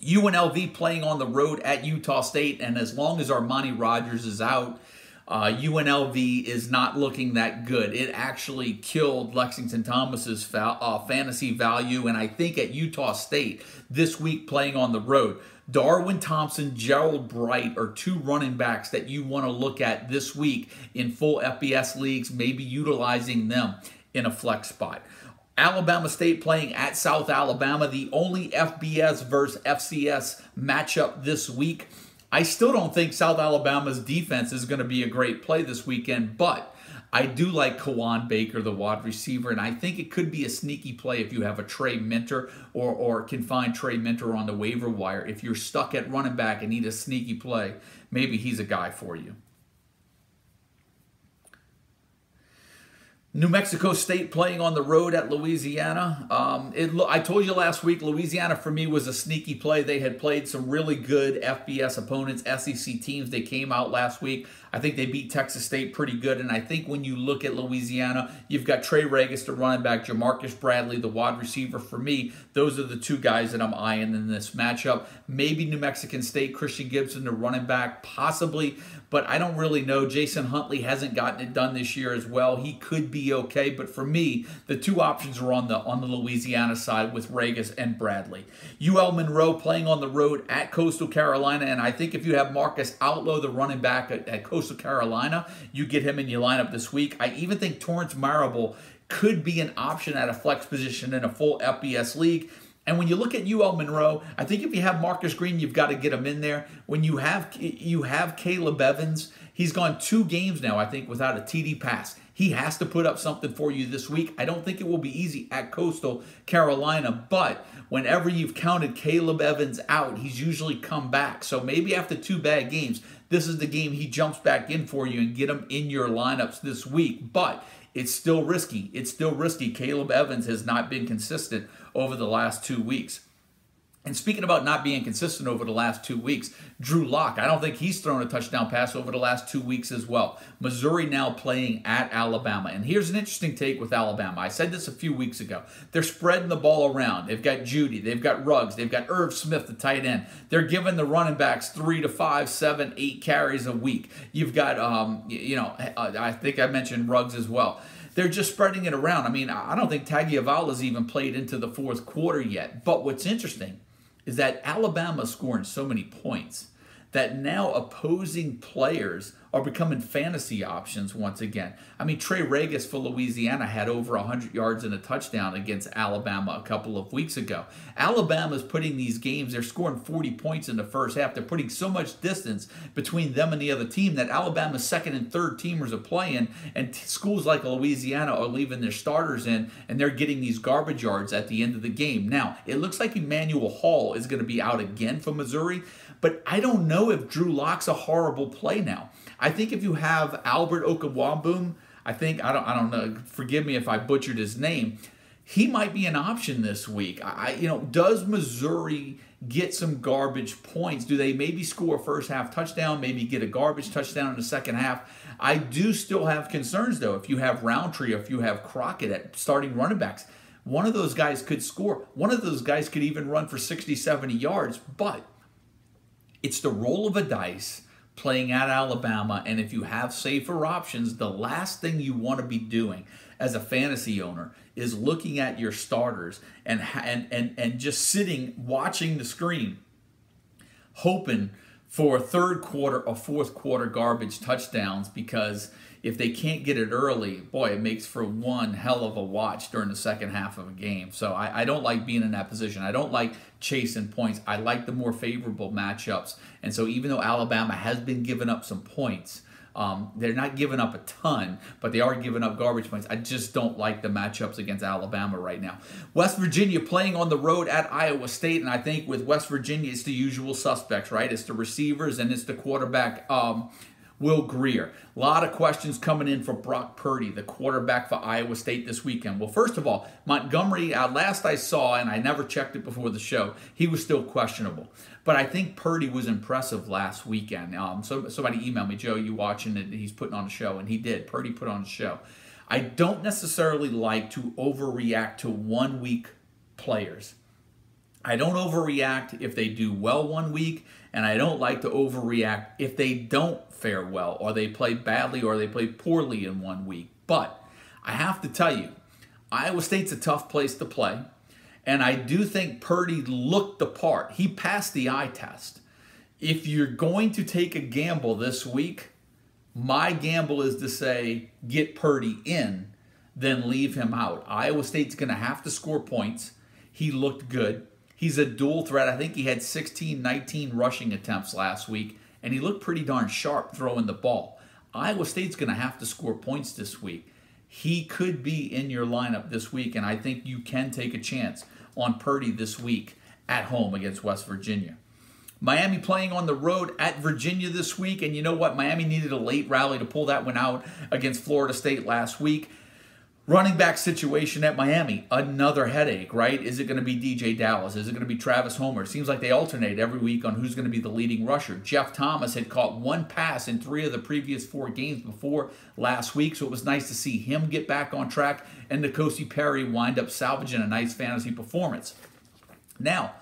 UNLV playing on the road at Utah State, and as long as Armani Rogers is out, UNLV is not looking that good. It actually killed Lexington Thomas's fantasy value, and I think at Utah State this week playing on the road, Darwin Thompson, Gerald Bright are 2 running backs that you want to look at this week in full FBS leagues, maybe utilizing them in a flex spot. Alabama State playing at South Alabama, the only FBS versus FCS matchup this week. I still don't think South Alabama's defense is going to be a great play this weekend, but I do like Kawan Baker, the wide receiver, and I think it could be a sneaky play if you have a Trey Minter or can find Trey Minter on the waiver wire. If you're stuck at running back and need a sneaky play, maybe he's a guy for you. New Mexico State playing on the road at Louisiana. I told you last week, Louisiana for me was a sneaky play. They had played some really good FBS opponents, SEC teams. They came out last week. I think they beat Texas State pretty good. And I think when you look at Louisiana, you've got Trey Regis, the running back, Jamarcus Bradley, the wide receiver. For me, those are the 2 guys that I'm eyeing in this matchup. Maybe New Mexican State, Christian Gibson, the running back, possibly. But I don't really know. Jason Huntley hasn't gotten it done this year as well. He could be okay, but for me, the 2 options are on the Louisiana side with Regis and Bradley. UL Monroe playing on the road at Coastal Carolina, and I think if you have Marcus Outlaw, the running back at Coastal Carolina, you get him in your lineup this week. I even think Torrance Marable could be an option at a flex position in a full FBS league. And when you look at UL Monroe, I think if you have Marcus Green, you've got to get him in there. When you have Caleb Evans, He's gone 2 games now, I think, without a TD pass. He has to put up something for you this week. I don't think it will be easy at Coastal Carolina, but whenever you've counted Caleb Evans out, he's usually come back. So maybe after 2 bad games, this is the game he jumps back in for you and get him in your lineups this week. But it's still risky. It's still risky. Caleb Evans has not been consistent over the last 2 weeks. And speaking about not being consistent over the last 2 weeks, Drew Lock, I don't think he's thrown a touchdown pass over the last 2 weeks as well. Missouri now playing at Alabama. And here's an interesting take with Alabama. I said this a few weeks ago. They're spreading the ball around. They've got Judy. They've got Ruggs. They've got Irv Smith, the tight end. They're giving the running backs 3 to 5, 7, 8 carries a week. You've got, I think I mentioned Ruggs as well. They're just spreading it around. I mean, I don't think Tagovailoa's even played into the 4th quarter yet. But what's interesting is that Alabama's scoring so many points that now opposing players are becoming fantasy options once again. I mean, Trey Regis for Louisiana had over 100 yards and a touchdown against Alabama a couple of weeks ago. Alabama's putting these games, they're scoring 40 points in the first half. They're putting so much distance between them and the other team that Alabama's 2nd and 3rd teamers are playing, and schools like Louisiana are leaving their starters in, and they're getting these garbage yards at the end of the game. Now, it looks like Emmanuel Hall is going to be out again for Missouri, but I don't know if Drew Lock's a horrible play now. I think if you have Albert Okwuegbunam, I don't know, forgive me if I butchered his name, he might be an option this week. Does Missouri get some garbage points? Do they maybe score a first half touchdown, maybe get a garbage touchdown in the second half? I do still have concerns, though. If you have Roundtree, or if you have Crockett at starting running backs, one of those guys could score. One of those guys could even run for 60, 70 yards, but it's the roll of a dice playing at Alabama, and if you have safer options, the last thing you want to be doing as a fantasy owner is looking at your starters and just sitting, watching the screen, hoping for 3rd quarter or 4th quarter garbage touchdowns, because if they can't get it early, boy, it makes for one hell of a watch during the second half of a game. So I don't like being in that position. I don't like chasing points. I like the more favorable matchups. And so even though Alabama has been giving up some points, they're not giving up a ton, but they are giving up garbage points. I just don't like the matchups against Alabama right now. West Virginia playing on the road at Iowa State, and I think with West Virginia, it's the usual suspects, right? It's the receivers and it's the quarterback, Will Grier. A lot of questions coming in for Brock Purdy, the quarterback for Iowa State this weekend. Well, first of all, Montgomery, last I saw, and I never checked it before the show, he was still questionable. But I think Purdy was impressive last weekend. So somebody emailed me, Joe, you watching it? He's putting on a show, and he did. Purdy put on a show. I don't necessarily like to overreact to 1 week players. I don't overreact if they do well 1 week, and I don't like to overreact if they don't fare well, or they play badly, or they play poorly in 1 week. But I have to tell you, Iowa State's a tough place to play, and I do think Purdy looked the part. He passed the eye test. If you're going to take a gamble this week, my gamble is to say get Purdy in, then leave him out. Iowa State's going to have to score points. He looked good. He's a dual threat. I think he had 16, 19 rushing attempts last week, and he looked pretty darn sharp throwing the ball. Iowa State's going to have to score points this week. He could be in your lineup this week, and I think you can take a chance on Purdy this week at home against West Virginia. Miami playing on the road at Virginia this week, and you know what? Miami needed a late rally to pull that one out against Florida State last week. Running back situation at Miami, another headache, right? Is it going to be DJ Dallas? Is it going to be Travis Homer? It seems like they alternate every week on who's going to be the leading rusher. Jeff Thomas had caught 1 pass in 3 of the previous 4 games before last week, so it was nice to see him get back on track, and N'Kosi Perry wind up salvaging a nice fantasy performance. Now,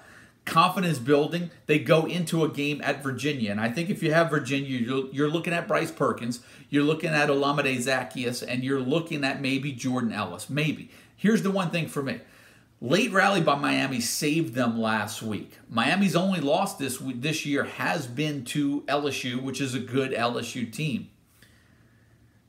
confidence building, they go into a game at Virginia. And I think if you have Virginia, you're looking at Bryce Perkins, you're looking at Olamide Zaccheaus, and you're looking at maybe Jordan Ellis. Maybe. Here's the one thing for me. Late rally by Miami saved them last week. Miami's only loss this year has been to LSU, which is a good LSU team.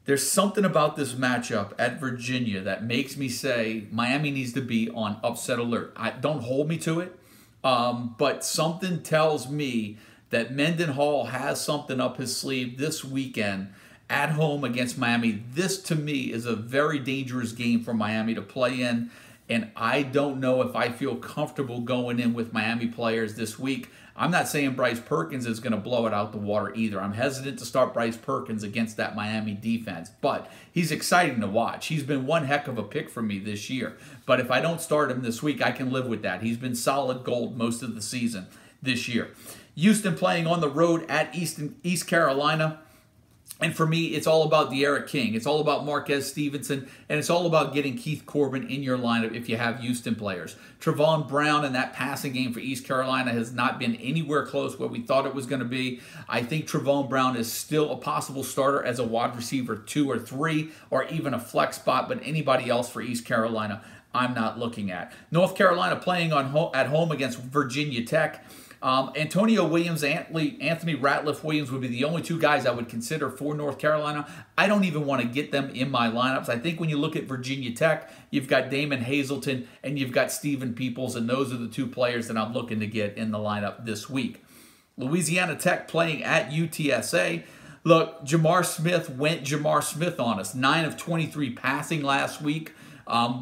There's something about this matchup at Virginia that makes me say Miami needs to be on upset alert. Don't hold me to it. But something tells me that Mendenhall has something up his sleeve this weekend at home against Miami. This, to me, is a very dangerous game for Miami to play in, and I don't know if I feel comfortable going in with Miami players this week. I'm not saying Bryce Perkins is going to blow it out the water either. I'm hesitant to start Bryce Perkins against that Miami defense, but he's exciting to watch. He's been one heck of a pick for me this year, but if I don't start him this week, I can live with that. He's been solid gold most of the season this year. Houston playing on the road at East Carolina. And for me, it's all about De'Ara King. It's all about Marquez Stevenson. And it's all about getting Keith Corbin in your lineup if you have Houston players. Trevon Brown and that passing game for East Carolina has not been anywhere close where we thought it was going to be. I think Trevon Brown is still a possible starter as a wide receiver 2 or 3 or even a flex spot. But anybody else for East Carolina, I'm not looking at. North Carolina playing at home against Virginia Tech. Antonio Williams, Anthony Ratliff Williams would be the only 2 guys I would consider for North Carolina. I don't even want to get them in my lineups. I think when you look at Virginia Tech, you've got Damon Hazleton and you've got Stephen Peoples, and those are the 2 players that I'm looking to get in the lineup this week. Louisiana Tech playing at UTSA. Look, Jamar Smith went Jamar Smith on us. 9 of 23 passing last week.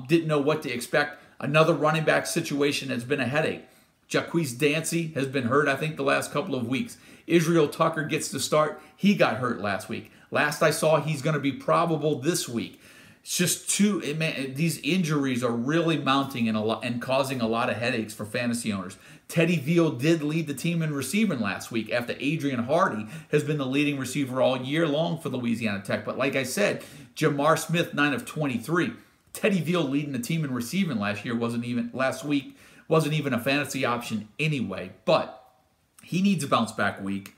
Didn't know what to expect. Another running back situation has been a headache. Jacquizz Dancy has been hurt, I think, the last couple of weeks. Israel Tucker gets to start. He got hurt last week. Last I saw, he's going to be probable this week. It's just these injuries are really mounting and causing a lot of headaches for fantasy owners. Teddy Veal did lead the team in receiving last week after Adrian Hardy has been the leading receiver all year long for Louisiana Tech. But like I said, Jamar Smith, 9 of 23. Teddy Veal leading the team in receiving last week wasn't even a fantasy option anyway, but he needs a bounce-back week.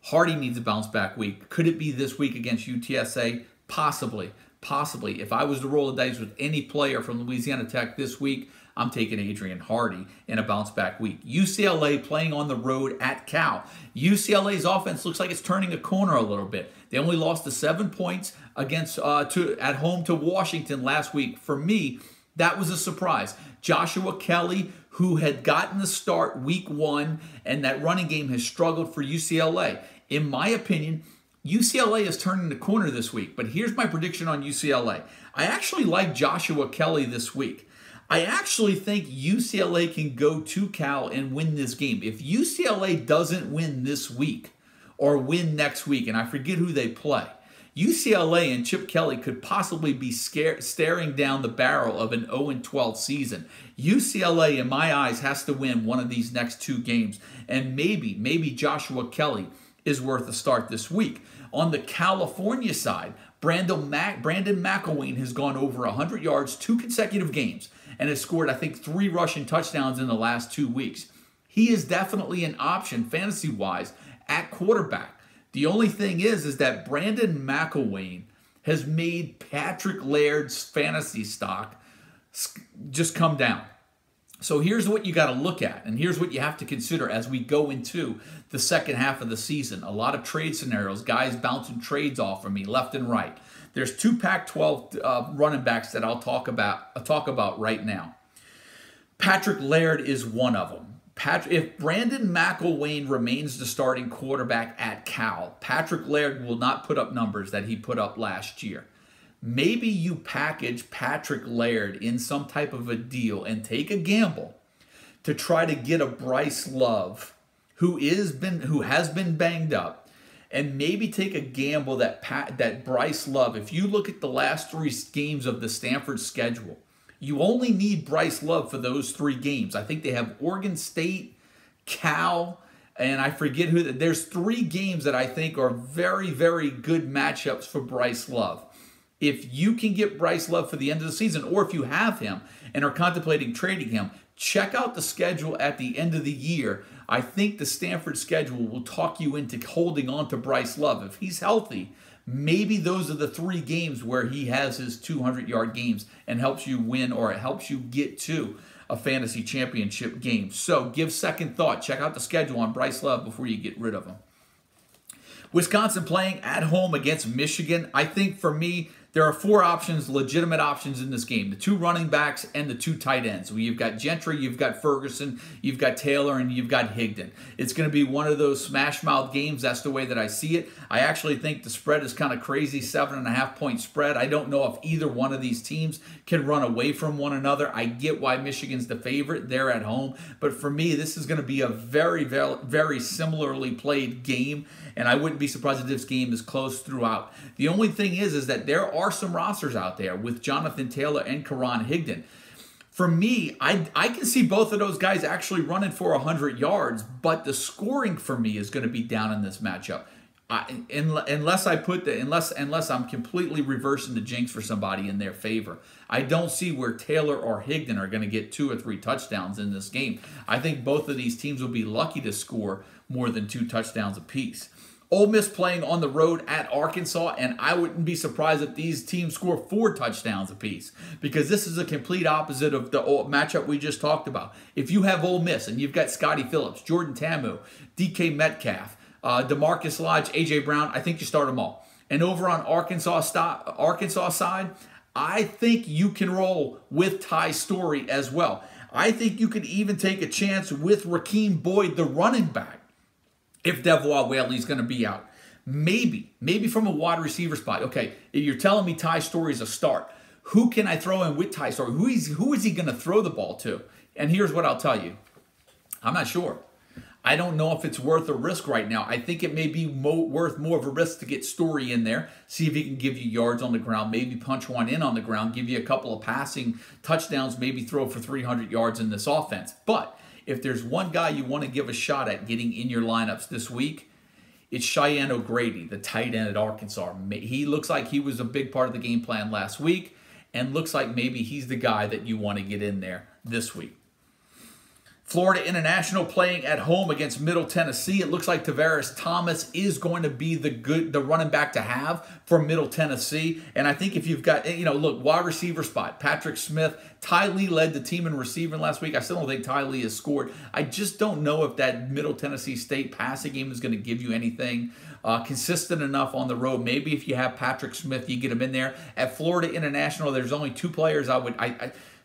Hardy needs a bounce-back week. Could it be this week against UTSA? Possibly. Possibly. If I was to roll the dice with any player from Louisiana Tech this week, I'm taking Adrian Hardy in a bounce-back week. UCLA playing on the road at Cal. UCLA's offense looks like it's turning a corner a little bit. They only lost to 7 points at home to Washington last week. For me, that was a surprise. Joshua Kelly, who had gotten the start week 1, and that running game has struggled for UCLA. In my opinion, UCLA is turning the corner this week, but here's my prediction on UCLA. I actually like Joshua Kelly this week. I actually think UCLA can go to Cal and win this game. If UCLA doesn't win this week or win next week, and I forget who they play, UCLA and Chip Kelly could possibly be staring down the barrel of an 0-12 season. UCLA, in my eyes, has to win one of these next 2 games. And maybe Joshua Kelly is worth a start this week. On the California side, Brandon McElwain has gone over 100 yards 2 consecutive games and has scored, I think, 3 rushing touchdowns in the last 2 weeks. He is definitely an option, fantasy-wise, at quarterback. The only thing is that Brandon McElwain has made Patrick Laird's fantasy stock just come down. So here's what you got to look at, and here's what you have to consider as we go into the second half of the season. A lot of trade scenarios, guys bouncing trades off of me left and right. There's 2 Pac-12 running backs that I'll talk about right now. Patrick Laird is one of them. If Brandon McElwain remains the starting quarterback at Cal, Patrick Laird will not put up numbers that he put up last year. Maybe you package Patrick Laird in some type of a deal and take a gamble to try to get a Bryce Love who has been banged up, and maybe take a gamble that Bryce Love, if you look at the last 3 games of the Stanford schedule, you only need Bryce Love for those 3 games. I think they have Oregon State, Cal, and I forget who. There's 3 games that I think are very, very good matchups for Bryce Love. If you can get Bryce Love for the end of the season, or if you have him and are contemplating trading him, check out the schedule at the end of the year. I think the Stanford schedule will talk you into holding on to Bryce Love. If he's healthy, maybe those are the 3 games where he has his 200-yard games and helps you win, or it helps you get to a fantasy championship game. So give second thought. Check out the schedule on Bryce Love before you get rid of him. Wisconsin playing at home against Michigan. I think for me, There are 4 options, legitimate options in this game. The 2 running backs and the 2 tight ends. You've got Gentry, you've got Ferguson, you've got Taylor, and you've got Higdon. It's going to be one of those smash mouth games. That's the way that I see it. I actually think the spread is kind of crazy, 7.5 point spread. I don't know if either one of these teams can run away from one another. I get why Michigan's the favorite. They're at home. But for me, this is going to be a very, very, very similarly played game. And I wouldn't be surprised if this game is close throughout. The only thing is that there are some rosters out there with Jonathan Taylor and Karan Higdon. For me, I can see both of those guys actually running for 100 yards, but the scoring for me is going to be down in this matchup. Unless I'm completely reversing the jinx for somebody in their favor. I don't see where Taylor or Higdon are going to get 2 or 3 touchdowns in this game. I think both of these teams will be lucky to score more than 2 touchdowns apiece. Ole Miss playing on the road at Arkansas, and I wouldn't be surprised if these teams score 4 touchdowns apiece, because this is a complete opposite of the matchup we just talked about. If you have Ole Miss and you've got Scotty Phillips, Jordan Ta'amu, DK Metcalf, DeMarcus Lodge, A.J. Brown, I think you start them all. And over on Arkansas side, I think you can roll with Ty Storey as well. I think you could even take a chance with Rakeem Boyd, the running back, if Devois Whaley's going to be out. Maybe from a wide receiver spot. Okay, you're telling me Ty Storey is a start. Who can I throw in with Ty Storey? Who is he going to throw the ball to? And here's what I'll tell you. I'm not sure. I don't know if it's worth a risk right now. I think it may be worth more of a risk to get Storey in there, see if he can give you yards on the ground, maybe punch one in on the ground, give you a couple of passing touchdowns, maybe throw for 300 yards in this offense. But if there's one guy you want to give a shot at getting in your lineups this week, it's Cheyenne O'Grady, the tight end at Arkansas. He looks like he was a big part of the game plan last week, and looks like maybe he's the guy that you want to get in there this week. Florida International playing at home against Middle Tennessee. It looks like Tavares Thomas is going to be the running back to have for Middle Tennessee. And I think if you've got, look, wide receiver spot, Patrick Smith, Ty Lee led the team in receiving last week. I still don't think Ty Lee has scored. I just don't know if that Middle Tennessee State passing game is going to give you anything consistent enough on the road. Maybe if you have Patrick Smith, you get him in there. At Florida International, there's only 2 players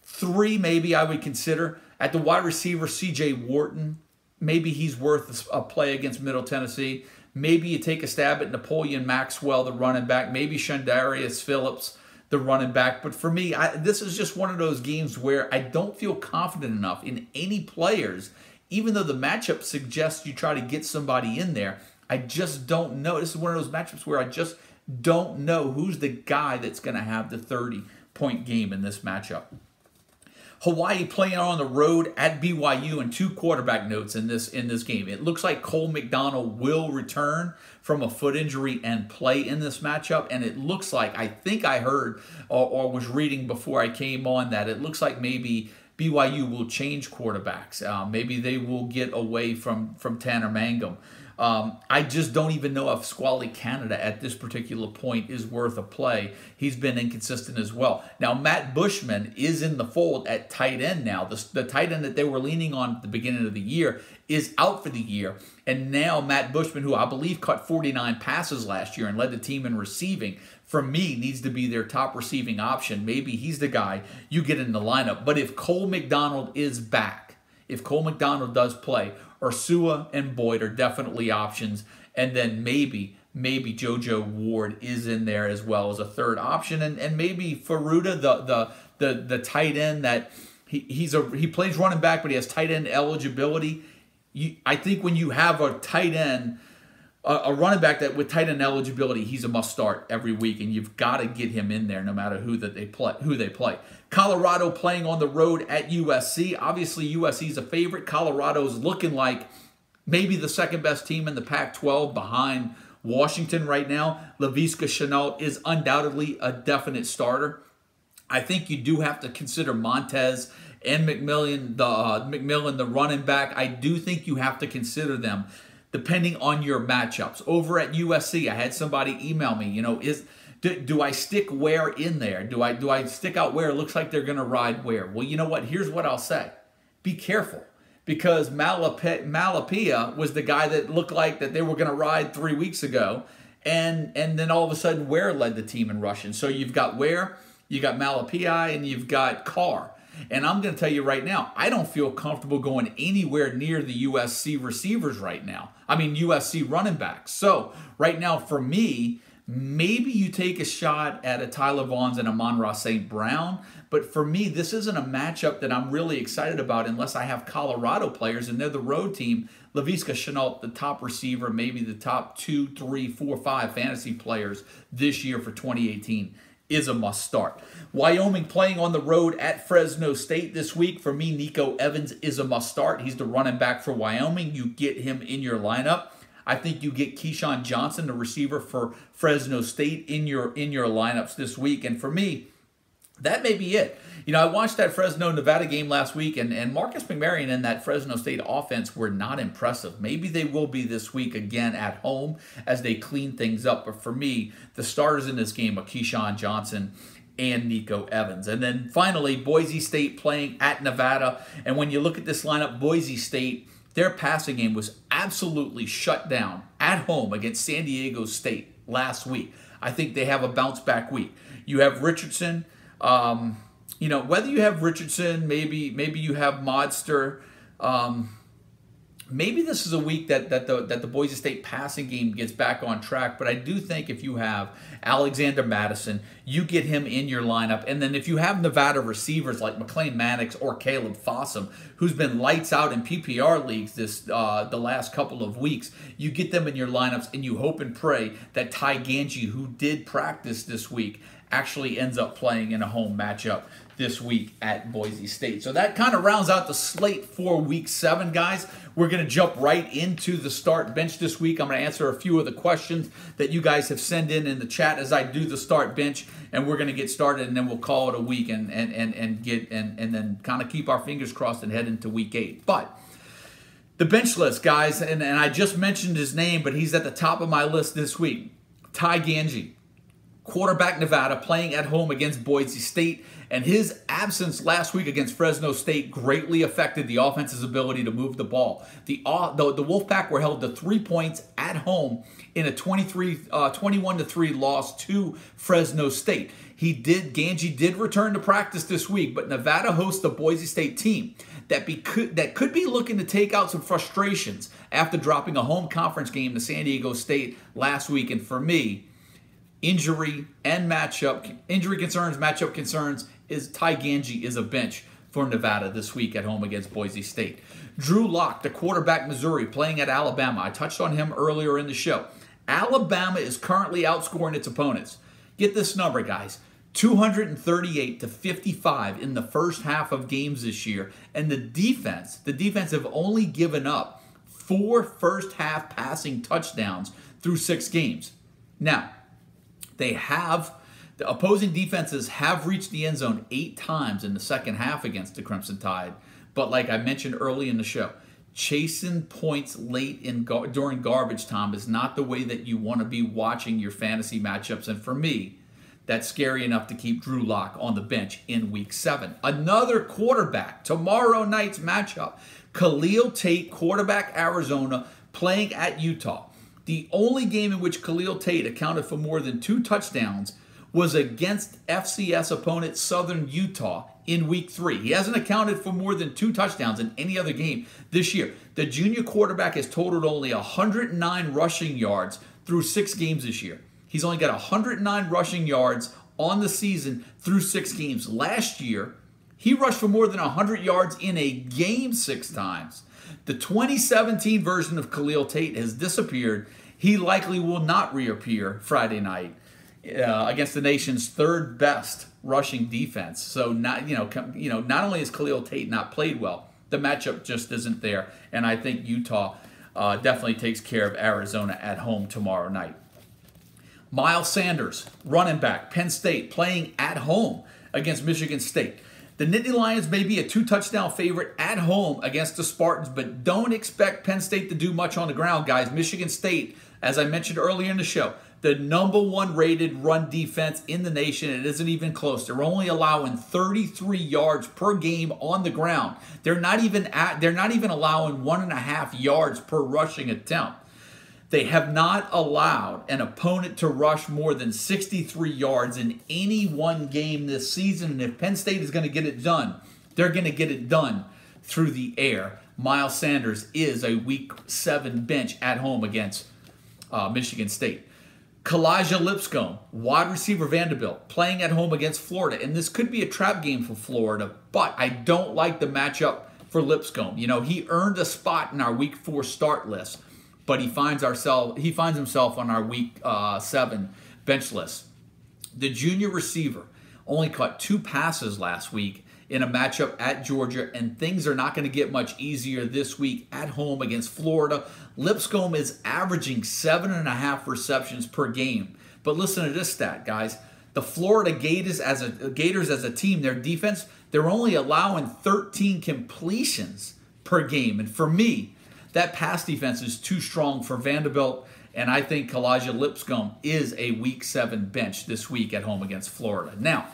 3 maybe I would consider. At the wide receiver, C.J. Wharton, maybe he's worth a play against Middle Tennessee. Maybe you take a stab at Napoleon Maxwell, the running back. Maybe Shandarius Phillips, the running back. But for me, this is just one of those games where I don't feel confident enough in any players, even though the matchup suggests you try to get somebody in there. I just don't know. This is one of those matchups where I just don't know who's the guy that's going to have the 30-point game in this matchup. Hawaii playing on the road at BYU, and 2 quarterback notes in this game. It looks like Cole McDonald will return from a foot injury and play in this matchup, and it looks like, I think I heard or was reading before I came on, that it looks like maybe BYU will change quarterbacks. Maybe they will get away from Tanner Mangum. I just don't even know if Squally Canada at this particular point is worth a play. He's been inconsistent as well. Now, Matt Bushman is in the fold at tight end now. The tight end that they were leaning on at the beginning of the year is out for the year. And now Matt Bushman, who I believe caught 49 passes last year and led the team in receiving, for me, needs to be their top receiving option. Maybe he's the guy you get in the lineup. But if Cole McDonald is back, if Cole McDonald does play, Ursua and Boyd are definitely options, and then maybe JoJo Ward is in there as well as a third option, and maybe Faruda, the tight end that he plays running back, but he has tight end eligibility. I think when you have a tight end, a running back that with tight end eligibility, he's a must start every week, and you've got to get him in there no matter who they play. Colorado playing on the road at USC. Obviously, USC is a favorite. Colorado's looking like maybe the second best team in the Pac-12 behind Washington right now. Laviska Shenault is undoubtedly a definite starter. I think you do have to consider Montez and McMillan, the running back. I do think you have to consider them depending on your matchups. Over at USC, I had somebody email me, do I stick Ware in there? Do I stick out Ware? It looks like they're going to ride Ware. Well, you know what? Here's what I'll say. Be careful, because Malapia was the guy that looked like that they were going to ride 3 weeks ago, and then all of a sudden Ware led the team in rushing. So you've got Ware, you got Malapai, and you've got Carr. And I'm going to tell you right now, I don't feel comfortable going anywhere near the USC receivers right now. I mean, USC running backs. So right now, for me, maybe you take a shot at a Tyler Vaughns and Amon-Ra St. Brown. But for me, this isn't a matchup that I'm really excited about unless I have Colorado players and they're the road team. Laviska Shenault, the top receiver, maybe the top 2, 3, 4, 5 fantasy players this year for 2018 is a must start. Wyoming playing on the road at Fresno State this week. For me, Nico Evans is a must start. He's the running back for Wyoming. You get him in your lineup. I think you get Keyshawn Johnson, the receiver for Fresno State, in your lineups this week. And for me, that may be it. You know, I watched that Fresno-Nevada game last week, and Marcus McMaryion and that Fresno State offense were not impressive. Maybe they will be this week again at home as they clean things up. But for me, the starters in this game are Keyshawn Johnson and Nico Evans. And then finally, Boise State playing at Nevada. And when you look at this lineup, Boise State, their passing game was absolutely shut down at home against San Diego State last week. I think they have a bounce-back week. You have Richardson. You know, whether you have Richardson, maybe you have Modster, maybe this is a week that the Boise State passing game gets back on track. But I do think if you have Alexander Madison, you get him in your lineup. And then if you have Nevada receivers like McLean Mannix or Caleb Fossum, who's been lights out in PPR leagues the last couple of weeks, you get them in your lineups and you hope and pray that Ty Ganji, who did practice this week, actually ends up playing in a home matchup this week at Boise State. So that kind of rounds out the slate for Week 7, guys. We're going to jump right into the start bench this week. I'm going to answer a few of the questions that you guys have sent in the chat as I do the start bench, and we're going to get started, and then we'll call it a week and then kind of keep our fingers crossed and head into Week 8. But the bench list, guys, and I just mentioned his name, but he's at the top of my list this week. Ty Ganji, quarterback Nevada, playing at home against Boise State, and his absence last week against Fresno State greatly affected the offense's ability to move the ball. The Wolfpack were held to 3 points at home in a 21-3 loss to Fresno State. Ganji did return to practice this week, but Nevada hosts a Boise State team that could be looking to take out some frustrations after dropping a home conference game to San Diego State last week. And for me, injury concerns, matchup concerns, is Ty Ganji is a bench for Nevada this week at home against Boise State. Drew Lock, the quarterback Missouri, playing at Alabama. I touched on him earlier in the show. Alabama is currently outscoring its opponents. Get this number, guys. 238-55 in the first half of games this year. And the defense have only given up 4 first-half passing touchdowns through 6 games. Now, the opposing defenses have reached the end zone 8 times in the second half against the Crimson Tide. But like I mentioned early in the show, chasing points late during garbage time is not the way that you want to be watching your fantasy matchups. And for me, that's scary enough to keep Drew Lock on the bench in Week 7. Another quarterback, tomorrow night's matchup, Khalil Tate, quarterback Arizona, playing at Utah. The only game in which Khalil Tate accounted for more than 2 touchdowns was against FCS opponent Southern Utah in Week 3. He hasn't accounted for more than 2 touchdowns in any other game this year. The junior quarterback has totaled only 109 rushing yards through 6 games this year. He's only got 109 rushing yards on the season through 6 games. Last year, he rushed for more than 100 yards in a game 6 times. The 2017 version of Khalil Tate has disappeared. He likely will not reappear Friday night against the nation's 3rd best rushing defense. So not only has Khalil Tate not played well, the matchup just isn't there. And I think Utah definitely takes care of Arizona at home tomorrow night. Miles Sanders, running back, Penn State, playing at home against Michigan State. The Nittany Lions may be a 2-touchdown favorite at home against the Spartans, but don't expect Penn State to do much on the ground, guys. Michigan State, as I mentioned earlier in the show, the number 1 rated run defense in the nation. It isn't even close. They're only allowing 33 yards per game on the ground. They're not even allowing 1.5 yards per rushing attempt. They have not allowed an opponent to rush more than 63 yards in any one game this season. And if Penn State is going to get it done, they're going to get it done through the air. Miles Sanders is a Week 7 bench at home against Michigan State. Kalijah Lipscomb, wide receiver Vanderbilt, playing at home against Florida. And this could be a trap game for Florida, but I don't like the matchup for Lipscomb. You know, he earned a spot in our Week 4 start list, but he finds himself on our Week 7 bench list. The junior receiver only caught 2 passes last week in a matchup at Georgia, and things are not going to get much easier this week at home against Florida. Lipscomb is averaging 7.5 receptions per game. But listen to this stat, guys. The Florida Gators as a team, their defense, they're only allowing 13 completions per game. And for me, that pass defense is too strong for Vanderbilt, and I think Kalijah Lipscomb is a Week 7 bench this week at home against Florida. Now,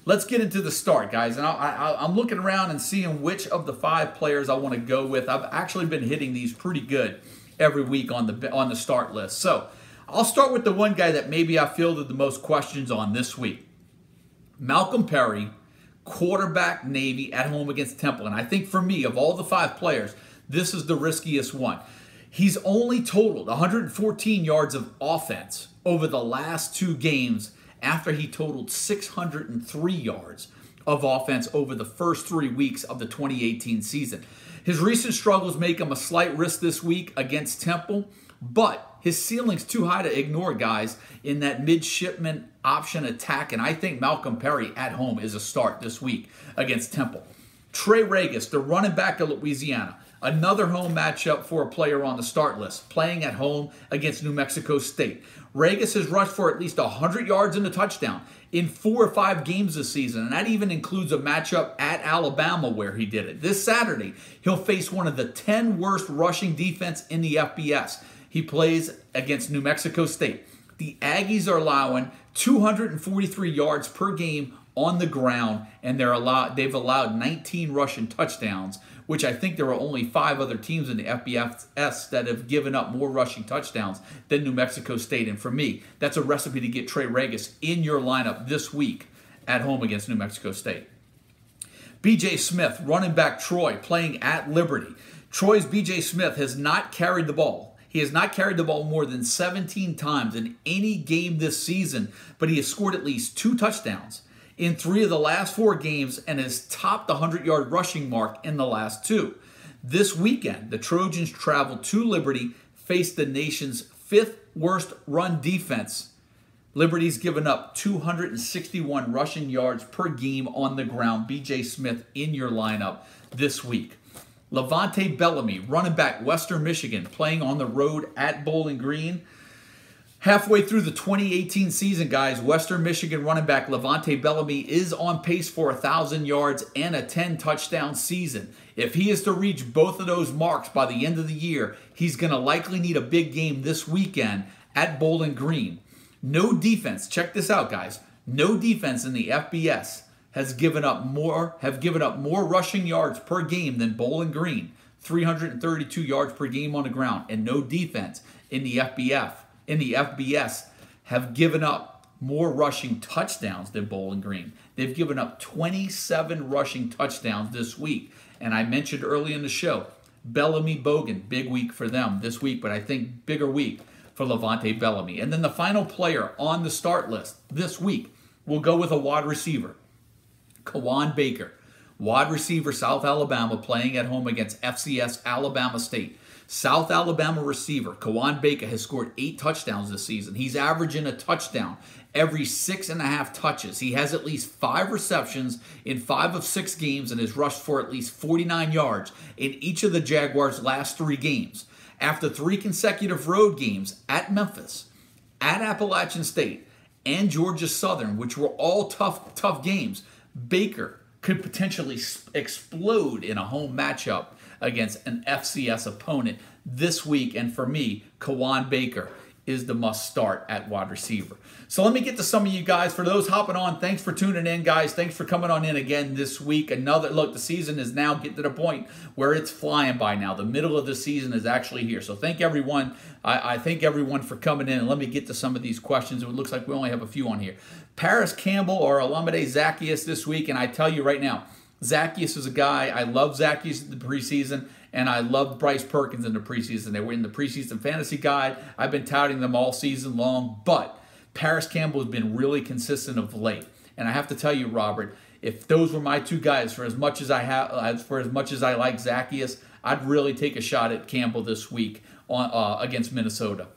let's get into the start, guys. And I'm looking around and seeing which of the 5 players I want to go with. I've actually been hitting these pretty good every week on the start list. So I'll start with the one guy that maybe I fielded the most questions on this week. Malcolm Perry, quarterback Navy at home against Temple. And I think for me, of all the 5 players, this is the riskiest one. He's only totaled 114 yards of offense over the last 2 games after he totaled 603 yards of offense over the first 3 weeks of the 2018 season. His recent struggles make him a slight risk this week against Temple, but his ceiling's too high to ignore, guys, in that midshipman option attack, and I think Malcolm Perry at home is a start this week against Temple. Trey Regis, the running back of Louisiana, another home matchup for a player on the start list, playing at home against New Mexico State. Regis has rushed for at least 100 yards and a touchdown in 4 or 5 games this season, and that even includes a matchup at Alabama where he did it. This Saturday, he'll face one of the 10 worst rushing defense in the FBS. He plays against New Mexico State. The Aggies are allowing 243 yards per game on the ground, and they've allowed 19 rushing touchdowns, which I think there are only 5 other teams in the FBS that have given up more rushing touchdowns than New Mexico State. And for me, that's a recipe to get Trey Regis in your lineup this week at home against New Mexico State. B.J. Smith, running back Troy, playing at Liberty. Troy's B.J. Smith has not carried the ball. He has not carried the ball more than 17 times in any game this season, but he has scored at least 2 touchdowns in 3 of the last 4 games and has topped the 100-yard rushing mark in the last 2. This weekend, the Trojans travel to Liberty, face the nation's 5th worst run defense. Liberty's given up 261 rushing yards per game on the ground. B.J. Smith in your lineup this week. Levante Bellamy, running back Western Michigan, playing on the road at Bowling Green. Halfway through the 2018 season, guys, Western Michigan running back Levante Bellamy is on pace for 1,000 yards and a 10-touchdown season. If he is to reach both of those marks by the end of the year, he's going to likely need a big game this weekend at Bowling Green. No defense, check this out, guys. No defense in the FBS have given up more rushing yards per game than Bowling Green, 332 yards per game on the ground, and no defense in the FBS have given up more rushing touchdowns than Bowling Green. They've given up 27 rushing touchdowns this week. And I mentioned early in the show, Bellamy Bogan, big week for them this week, but I think bigger week for Levante Bellamy. And then the final player on the start list this week, we'll go with a wide receiver, Kawan Baker, wide receiver, South Alabama, playing at home against FCS Alabama State. South Alabama receiver Kawan Baker has scored 8 touchdowns this season. He's averaging a touchdown every 6.5 touches. He has at least 5 receptions in 5 of 6 games and has rushed for at least 49 yards in each of the Jaguars' last 3 games. After 3 consecutive road games at Memphis, at Appalachian State, and Georgia Southern, which were all tough games, Baker could potentially explode in a home matchup against an FCS opponent this week. And for me, Kawan Baker is the must start at wide receiver. So let me get to some of you guys. For those hopping on, thanks for tuning in, guys. Thanks for coming on in again this week. Another look, the season is now getting to the point where it's flying by now. The middle of the season is actually here. So thank everyone. I thank everyone for coming in. And let me get to some of these questions. It looks like we only have a few on here. Paris Campbell or Olamide Zaccheaus this week. And I tell you right now, Zaccheaus is a guy. I love Zaccheaus in the preseason. And I love Bryce Perkins in the preseason. They were in the preseason fantasy guide. I've been touting them all season long. But Paris Campbell has been really consistent of late. And I have to tell you, Robert, if those were my two guys, for as much as I like Zaccheaus, I'd really take a shot at Campbell this week against Minnesota.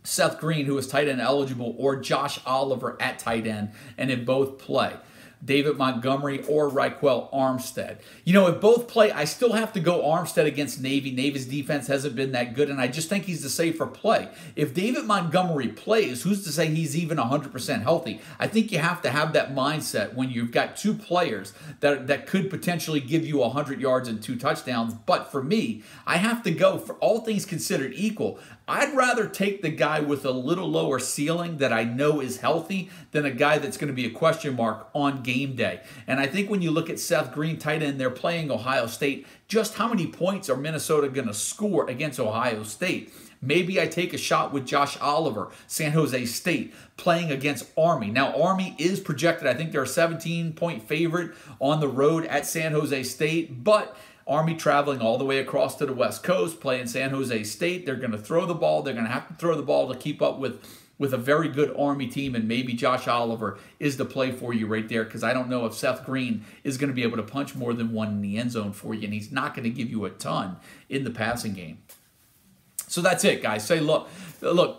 Seth Green, who is tight end eligible, or Josh Oliver at tight end, and if both play. David Montgomery or Raquel Armstead. You know, if both play, I still have to go Armstead against Navy. Navy's defense hasn't been that good, and I just think he's the safer play. If David Montgomery plays, who's to say he's even 100% healthy? I think you have to have that mindset when you've got two players that could potentially give you 100 yards and 2 touchdowns. But for me, I have to go, for all things considered equal, I'd rather take the guy with a little lower ceiling that I know is healthy than a guy that's going to be a question mark on game day. And I think when you look at Seth Green, tight end, they're playing Ohio State. Just how many points are Minnesota going to score against Ohio State? Maybe I take a shot with Josh Oliver, San Jose State, playing against Army. Now, Army is projected, I think they're a 17-point favorite on the road at San Jose State, but Army traveling all the way across to the West Coast, playing San Jose State. They're going to throw the ball. They're going to have to throw the ball to keep up with a very good Army team, and maybe Josh Oliver is the play for you right there, because I don't know if Seth Green is going to be able to punch more than one in the end zone for you, and he's not going to give you a ton in the passing game. So that's it, guys. Say, look,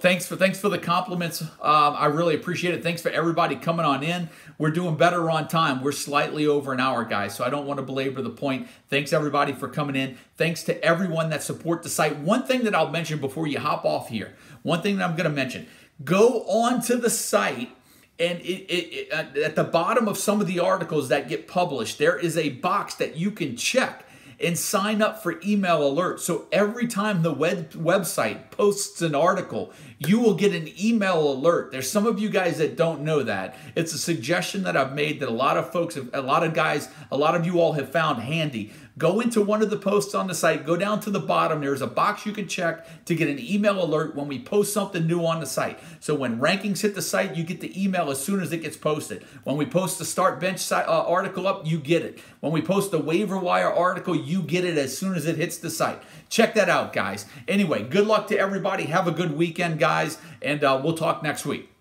thanks for the compliments. I really appreciate it. Thanks for everybody coming on in. We're doing better on time. We're slightly over an hour, guys, so I don't want to belabor the point. Thanks, everybody, for coming in. Thanks to everyone that support the site. One thing that I'll mention before you hop off here, one thing that I'm going to mention, go on to the site, and at the bottom of some of the articles that get published, there is a box that you can check and sign up for email alerts. So every time the website posts an article, you will get an email alert. There's some of you guys that don't know that. It's a suggestion that I've made that a lot of folks, a lot of you all have found handy. Go into one of the posts on the site, go down to the bottom. There's a box you can check to get an email alert when we post something new on the site. So when rankings hit the site, you get the email as soon as it gets posted. When we post the start bench article up, you get it. When we post the waiver wire article, you get it as soon as it hits the site. Check that out, guys. Anyway, good luck to everybody. Have a good weekend, guys, and we'll talk next week.